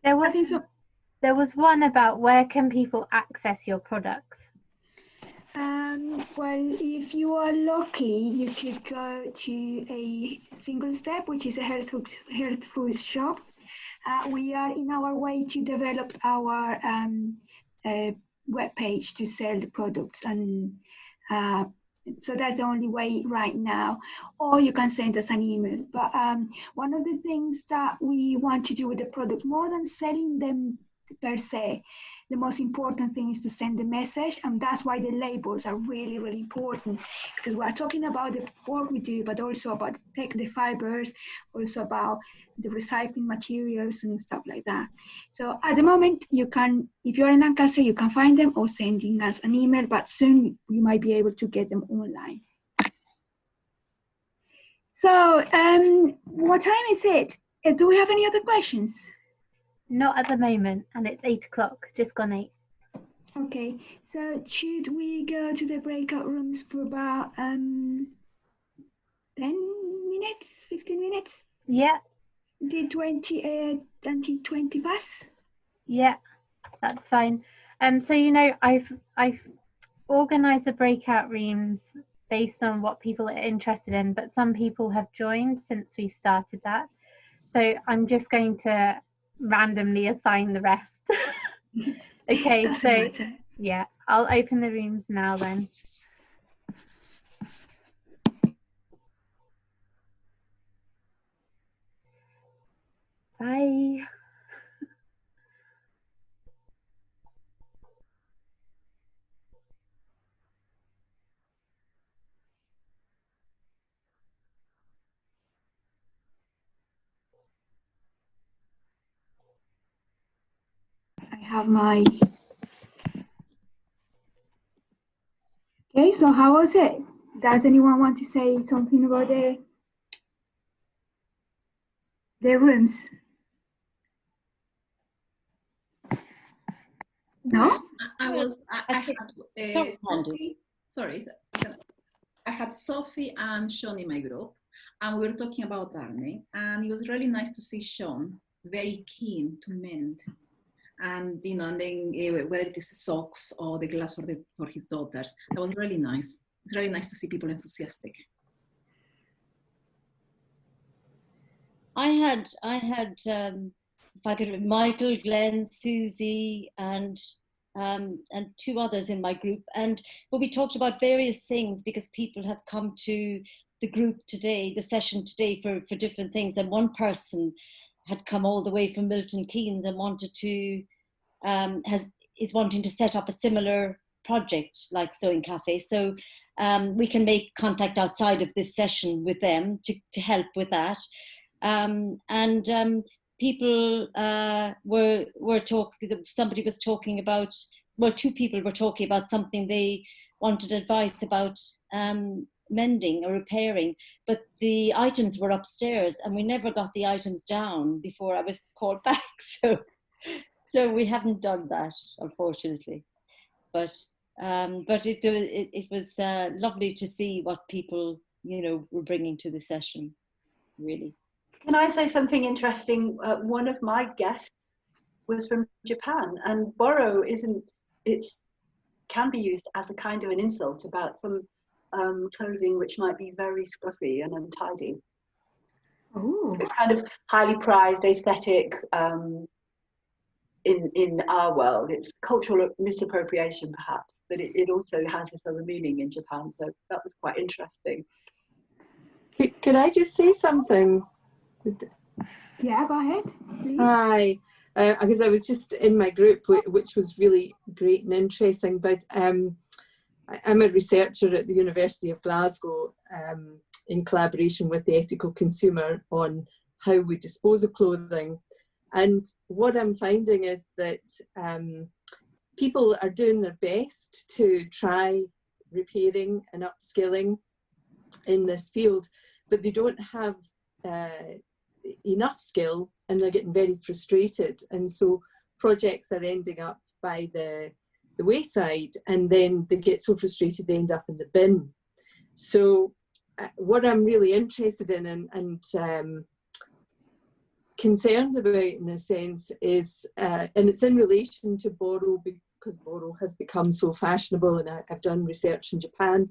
There was one about where can people access your products? Well, if you are lucky, you could go to a Single Step, which is a health food shop. We are in our way to develop our webpage to sell the products, and so that's the only way right now. Or you can send us an email. But one of the things that we want to do with the product, more than selling them per se, the most important thing is to send the message, and that's why the labels are really, really important, because we're talking about the work we do, but also about the fibers, also about the recycling materials and stuff like that. So at the moment, you can, if you're in Lancaster, you can find them or sending us an email, but soon you might be able to get them online. So what time is it? Do we have any other questions? Not at the moment, and it's 8 o'clock, just gone 8. Okay, so should we go to the breakout rooms for about 10 minutes, 15 minutes? Yeah. Did 20 pass? Yeah, that's fine. So you know, I've organised the breakout rooms based on what people are interested in, but some people have joined since we started that. So I'm just going to randomly assign the rest. Okay, Doesn't so matter. yeah, I'll open the rooms now then. Bye. I have my... Okay, so how was it? Does anyone want to say something about the rooms? No? I had, Sorry. sorry. had Sophie and Sean in my group, and we were talking about darning, and it was really nice to see Sean very keen to mend. And and then whether it is socks or the glass for his daughters, that was really nice. It's really nice to see people enthusiastic. I had if I could, Michael, Glenn, Susie, and 2 others in my group, and we talked about various things because people have come to the group today, the session today, for different things. And one person had come all the way from Milton Keynes and wanted to is wanting to set up a similar project like Sewing Cafe. So we can make contact outside of this session with them to help with that. People were talking, somebody was talking about, well, 2 people were talking about something they wanted advice about mending or repairing, but the items were upstairs and we never got the items down before I was called back. So we haven't done that, unfortunately. But it was lovely to see what people, were bringing to the session, really. Can I say something interesting? One of my guests was from Japan, and borrow can be used as a kind of an insult about some clothing which might be very scruffy and untidy. Oh. It's kind of highly prized aesthetic in our world. It's cultural misappropriation perhaps, but it also has this other meaning in Japan, so that was quite interesting. Could I just say something? Yeah, go ahead, please. Hi, because I was just in my group, which was really great and interesting, but I'm a researcher at the University of Glasgow in collaboration with the Ethical Consumer on how we dispose of clothing. And what I'm finding is that people are doing their best to try repairing and upskilling in this field, but they don't have enough skill and they're getting very frustrated. And so projects are ending up by the wayside, and then they get so frustrated they end up in the bin. So what I'm really interested in and concerned about in a sense is, and it's in relation to borrow, because borrow has become so fashionable, and I've done research in Japan,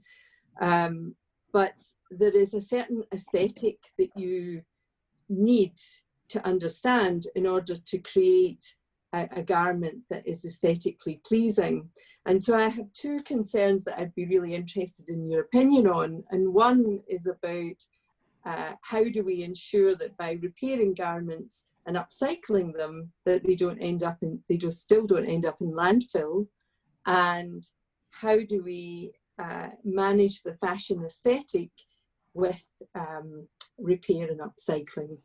but there is a certain aesthetic that you need to understand in order to create a garment that is aesthetically pleasing. And so I have 2 concerns that I'd be really interested in your opinion on. And one is about how do we ensure that by repairing garments and upcycling them, that they still don't end up in landfill, and how do we manage the fashion aesthetic with repair and upcycling?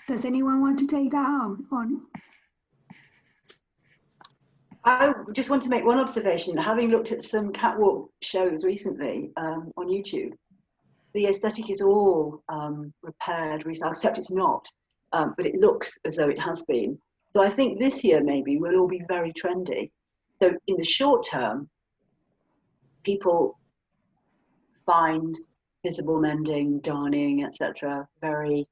Does anyone want to take that on? I just want to make one observation. Having looked at some catwalk shows recently on YouTube, the aesthetic is all repaired, recycled, except it's not, but it looks as though it has been. So I think this year maybe we'll all be very trendy. So in the short term, people find visible mending, darning, etc. very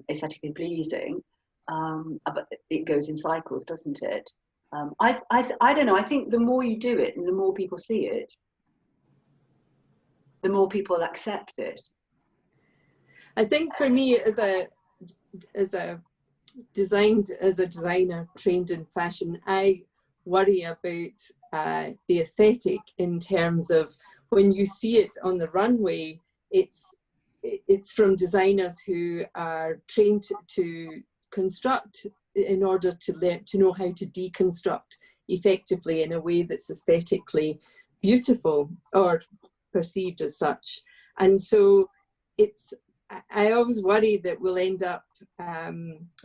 aesthetically pleasing, but it goes in cycles, doesn't it? I don't know, I think the more you do it and the more people see it, the more people accept it. I think for me as a designer trained in fashion, I worry about the aesthetic in terms of when you see it on the runway, it's from designers who are trained to construct in order to know how to deconstruct effectively in a way that's aesthetically beautiful or perceived as such. And so I always worry that we'll end up,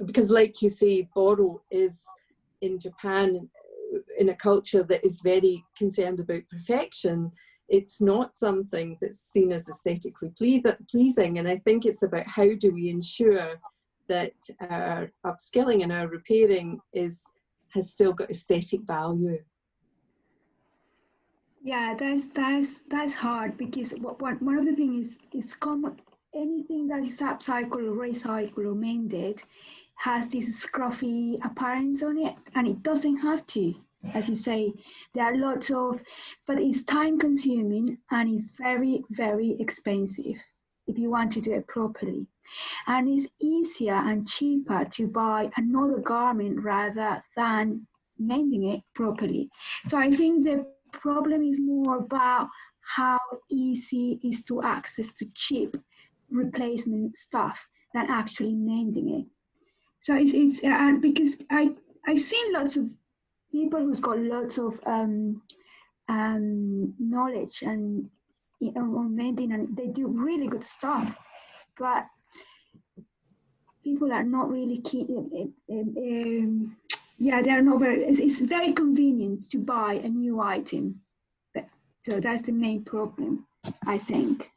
because like you say, borrow is in Japan in a culture that is very concerned about perfection. It's not something that's seen as aesthetically pleasing. And I think it's about how do we ensure that our upskilling and our repairing has still got aesthetic value. Yeah, that's hard because one of the things is common. Anything that is upcycled or recycled or mended has this scruffy appearance on it, and it doesn't have to. As you say, there are lots of, but it's time consuming and it's very, very expensive if you want to do it properly. And it's easier and cheaper to buy another garment rather than mending it properly. So I think the problem is more about how easy it is to access to cheap replacement stuff than actually mending it. So it's because I've seen lots of people who's got lots of knowledge and on mending, and they do really good stuff, but people are not really keen. Yeah, they're not very. It's very convenient to buy a new item, so that's the main problem, I think.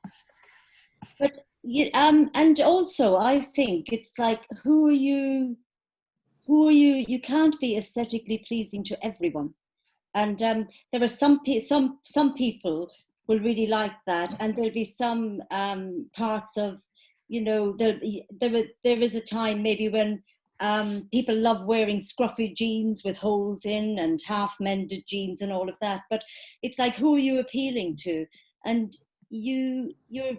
But and also I think it's like, who are you? You can't be aesthetically pleasing to everyone, and there are some people will really like that, and there'll be some parts of, you know, there is a time maybe when people love wearing scruffy jeans with holes in and half mended jeans and all of that, but it's like, who are you appealing to? And you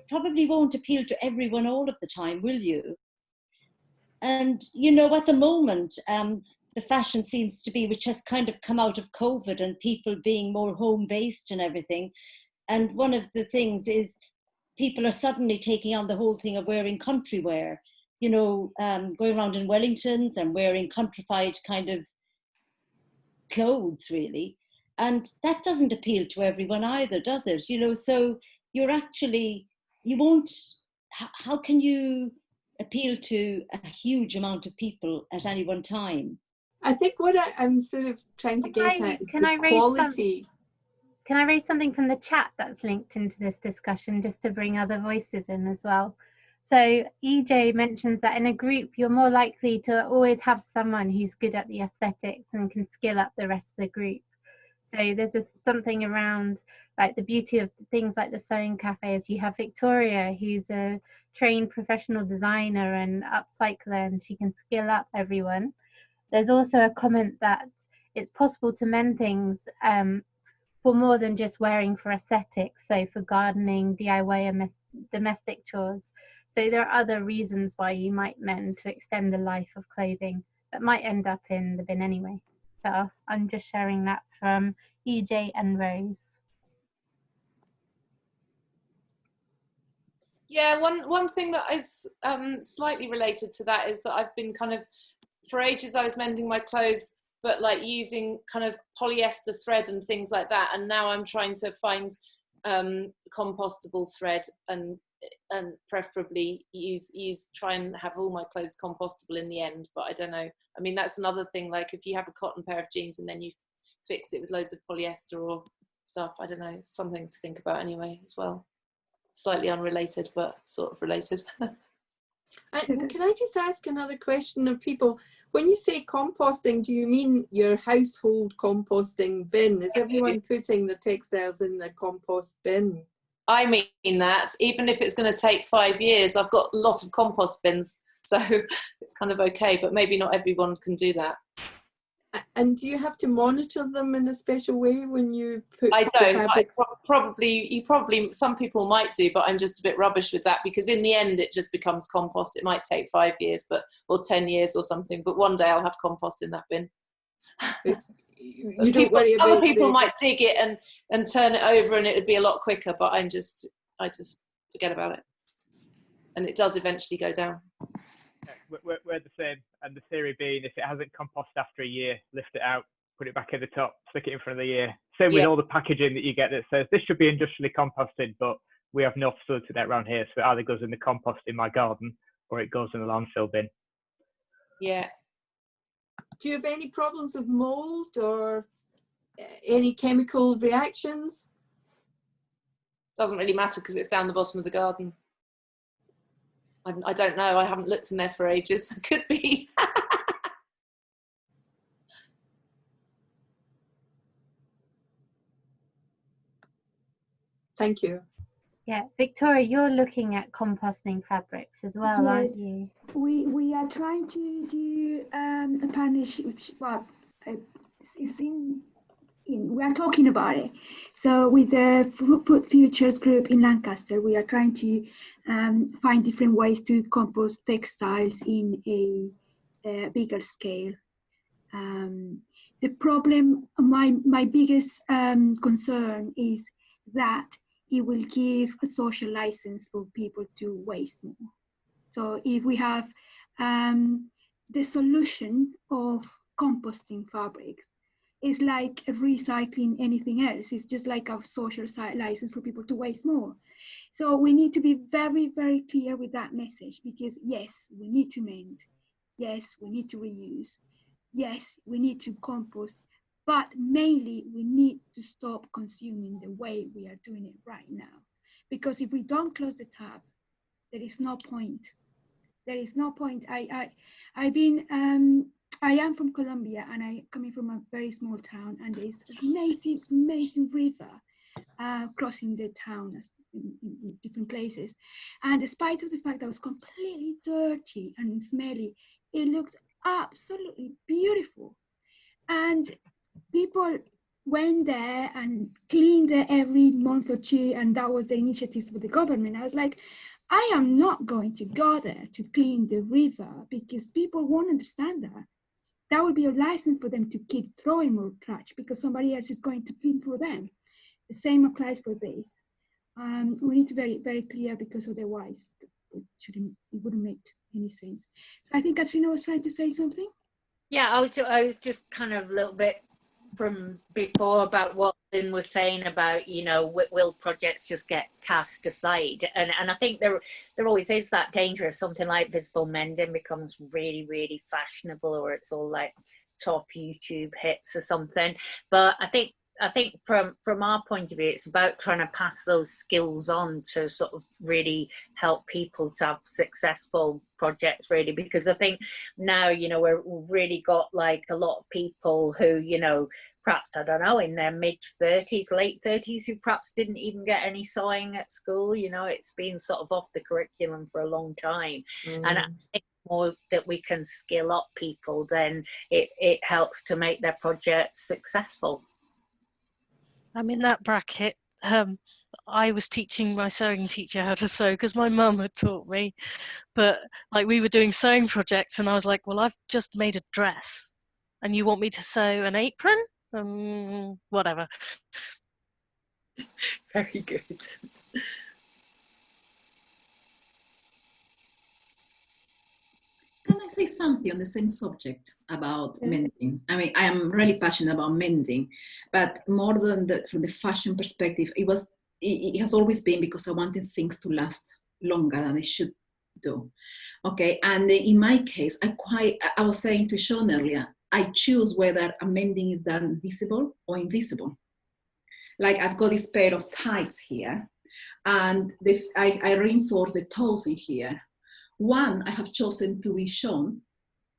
probably won't appeal to everyone all of the time, will you? And, you know, at the moment, the fashion seems to be, which has kind of come out of COVID and people being more home-based and everything. And one of the things is people are suddenly taking on the whole thing of wearing country wear, you know, going around in Wellingtons and wearing countrified kind of clothes, really. And that doesn't appeal to everyone either, does it? You know, so you're actually, you won't, how can you appeal to a huge amount of people at any one time? I think what I'm sort of trying to get at is the quality. Can I raise something from the chat that's linked into this discussion, just to bring other voices in as well? So EJ mentions that in a group, you're more likely to always have someone who's good at the aesthetics and can skill up the rest of the group. So there's something around like the beauty of things like the Sewing Cafe is you have Victoria, who's a trained professional designer and upcycler, and she can skill up everyone. There's also a comment that it's possible to mend things for more than just wearing for aesthetics, so for gardening, DIY and domestic chores. So there are other reasons why you might mend to extend the life of clothing that might end up in the bin anyway. So I'm just sharing that from EJ and Rose. Yeah, one thing that is slightly related to that is that I've been kind of, for ages I was mending my clothes, but like using kind of polyester thread and things like that, and now I'm trying to find compostable thread and preferably try and have all my clothes compostable in the end. But I don't know, I mean, that's another thing, like if you have a cotton pair of jeans and then you fix it with loads of polyester or stuff, I don't know, something to think about anyway as well. Slightly unrelated, but sort of related. Can I just ask another question of people? When you say composting, do you mean your household composting bin? Is everyone putting the textiles in the compost bin? I mean that, even if it's going to take 5 years, I've got a lot of compost bins, so it's kind of okay, but maybe not everyone can do that. And do you have to monitor them in a special way when you put I don't. fabrics? Probably, some people might do, but I'm just a bit rubbish with that, because in the end it just becomes compost. It might take 5 years, or 10 years or something, but one day I'll have compost in that bin. You don't worry about other people might dig it and turn it over, and it would be a lot quicker, but I just forget about it, and it does eventually go down. We're the same, and the theory being, if it hasn't composted after a year, lift it out, put it back at the top, stick it in front of the year. Same with all the packaging that you get that says this should be industrially composted, but we have no facility that around here, so it either goes in the compost in my garden or it goes in the landfill bin. Yeah. Do you have any problems with mold or any chemical reactions? Doesn't really matter because it's down the bottom of the garden. I don't know. I haven't looked in there for ages. Could be. Thank you. Yeah, Victoria, you're looking at composting fabrics as well, aren't you? We are trying to do a partnership. Well, we are talking about it. So with the Food Futures group in Lancaster, we are trying to find different ways to compost textiles in a bigger scale. The problem, my biggest concern is that it will give a social license for people to waste more. So if we have the solution of composting fabrics, it's like recycling anything else. It's just like a social license for people to waste more. So we need to be very, very clear with that message, because yes, we need to mend. Yes, we need to reuse. Yes, we need to compost, but mainly we need to stop consuming the way we are doing it right now. Because if we don't close the tap, there is no point. There is no point. I am from Colombia, and I coming from a very small town, and there's an amazing river crossing the town in different places. And despite of the fact that it was completely dirty and smelly, it looked absolutely beautiful. And people went there and cleaned it every month or two, and that was the initiatives for the government. I was like, I am not going to go there to clean the river, because people won't understand that. That would be a license for them to keep throwing more trash because somebody else is going to clean for them. The same applies for this. We need to be very, very clear, because otherwise it wouldn't make any sense. So I think Katrina was trying to say something. Yeah, I was just kind of a little bit from before about what Lynn was saying about, you know, will projects just get cast aside? And I think there always is that danger if something like visible mending becomes really, really fashionable, or it's all like top YouTube hits or something. But I think from our point of view, it's about trying to pass those skills on to sort of really help people to have successful projects, really, because I think now, you know, we've really got like a lot of people who, you know, perhaps, I don't know, in their mid-30s, late 30s, who perhaps didn't even get any sewing at school. You know, it's been sort of off the curriculum for a long time. And I think more that we can skill up people, then it helps to make their projects successful. I'm in that bracket. I was teaching my sewing teacher how to sew because my mum had taught me, but like we were doing sewing projects and I was like, well, I've just made a dress and you want me to sew an apron? Whatever. Very good. Can I say something on the same subject about mending? I mean, I am really passionate about mending, but more than from the fashion perspective, it has always been because I wanted things to last longer than they should do. Okay, and in my case, I was saying to Sean earlier, I choose whether a mending is done visible or invisible. Like I've got this pair of tights here, and I reinforce the toes in here. One I have chosen to be shown,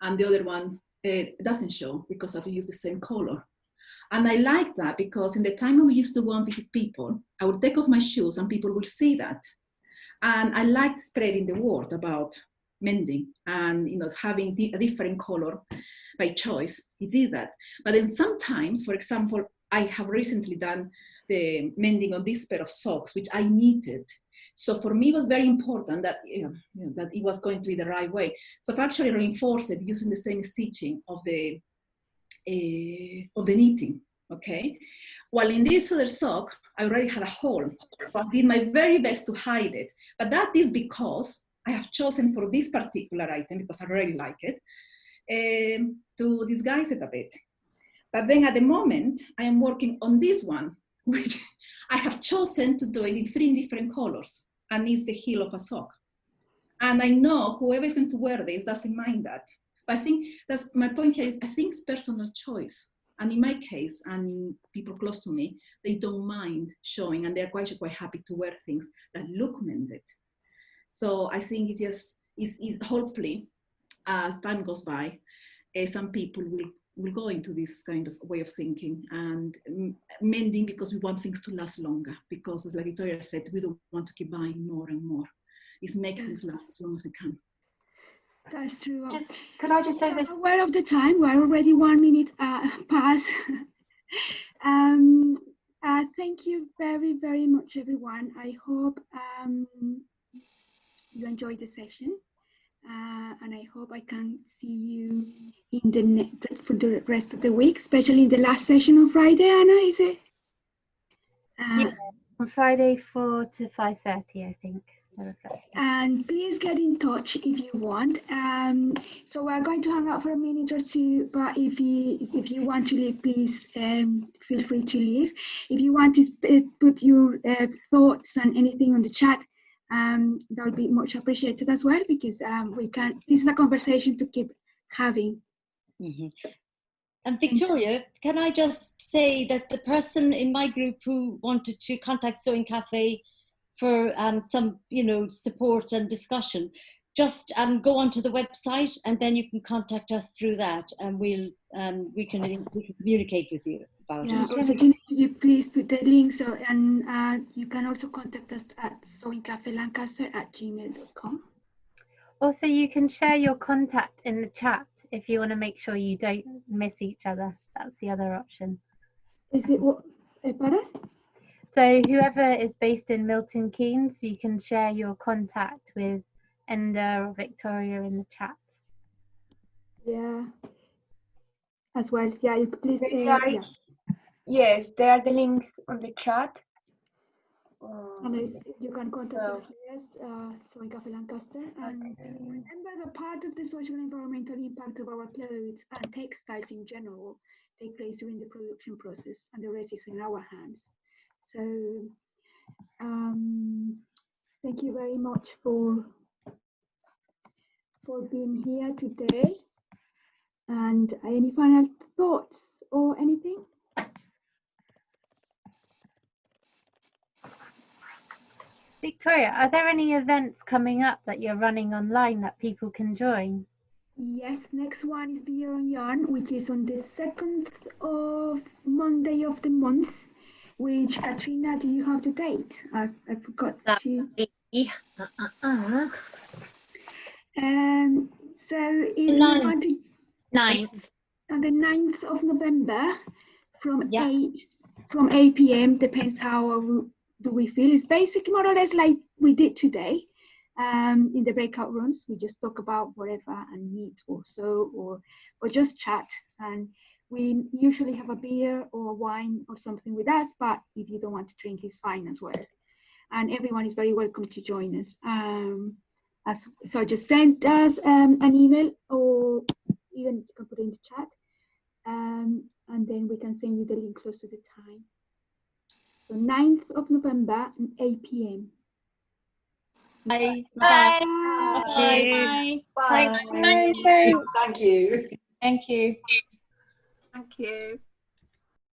and the other one doesn't show because I've used the same color. And I like that because in the time when we used to go and visit people, I would take off my shoes and people would see that. And I liked spreading the word about mending and, you know, having a different color by choice. He did that. But then sometimes, for example, I have recently done the mending on this pair of socks, which I knitted. So for me, it was very important that, that it was going to be the right way. So I've actually reinforced it using the same stitching of the knitting, okay? While in this other sock, I already had a hole. So I did my very best to hide it. But that is because I have chosen for this particular item, because I really like it, to disguise it a bit. But then at the moment, I am working on this one, which I have chosen to do it in 3 different colors, and it's the heel of a sock. And I know whoever is going to wear this doesn't mind that. But I think that's my point here is I think it's personal choice. And in my case, and in people close to me, they don't mind showing, and they're quite happy to wear things that look mended. So I think it's just, it's hopefully, as time goes by, some people will go into this kind of way of thinking and mending because we want things to last longer, because as like Victoria said, we don't want to keep buying more and more. It's making things last as long as we can. That's true. Could I just say this? Aware of the time, we're already 1 minute past. Thank you very, very much, everyone. I hope you enjoyed the session. And I hope I can see you in for the rest of the week, especially in the last session on Friday. Anna, is it? Yeah, on Friday 4 to 5:30, I think. And please get in touch if you want. So we're going to hang out for a minute or two, but if you want to leave, please feel free to leave. If you want to put your thoughts and anything on the chat, that would be much appreciated as well, because this is a conversation to keep having. Mm-hmm. And Victoria, can I just say that the person in my group who wanted to contact Sewing Cafe for some, support and discussion, just go onto the website and then you can contact us through that, and we can communicate with you about it. Also, you please put the link, and you can also contact us at sewingcafelancaster@gmail.com. Also, you can share your contact in the chat if you want to make sure you don't miss each other. That's the other option. Is it what? Pardon? So whoever is based in Milton Keynes, you can share your contact with Enda or Victoria in the chat. Yeah. As well. Yeah, you could please. Yes, there are the links on the chat. And you can contact us, Sewing Cafe Lancaster. And remember, the part of the social and environmental impact of our clothes and textiles in general take place during the production process, and the rest is in our hands. So thank you very much for being here today. And any final thoughts or anything? Victoria, are there any events coming up that you're running online that people can join? Yes, next one is Beer on Yarn, which is on the 2nd of Monday of the month. Which, Katrina, do you have the date? I forgot to. So if you want to. 9th. On the 9th of November, from 8 p.m. Depends how do we feel. It's basically more or less like we did today. In the breakout rooms, we just talk about whatever and meet or sew or just chat. And we usually have a beer or wine or something with us, but if you don't want to drink, it's fine as well. And everyone is very welcome to join us. So just send us an email, or even you can put it in the chat, and then we can send you the link close to the time. So 9th of November, 8 p.m. Bye. Bye. Bye. Bye. Bye. Thank you. Thank you. Thank you.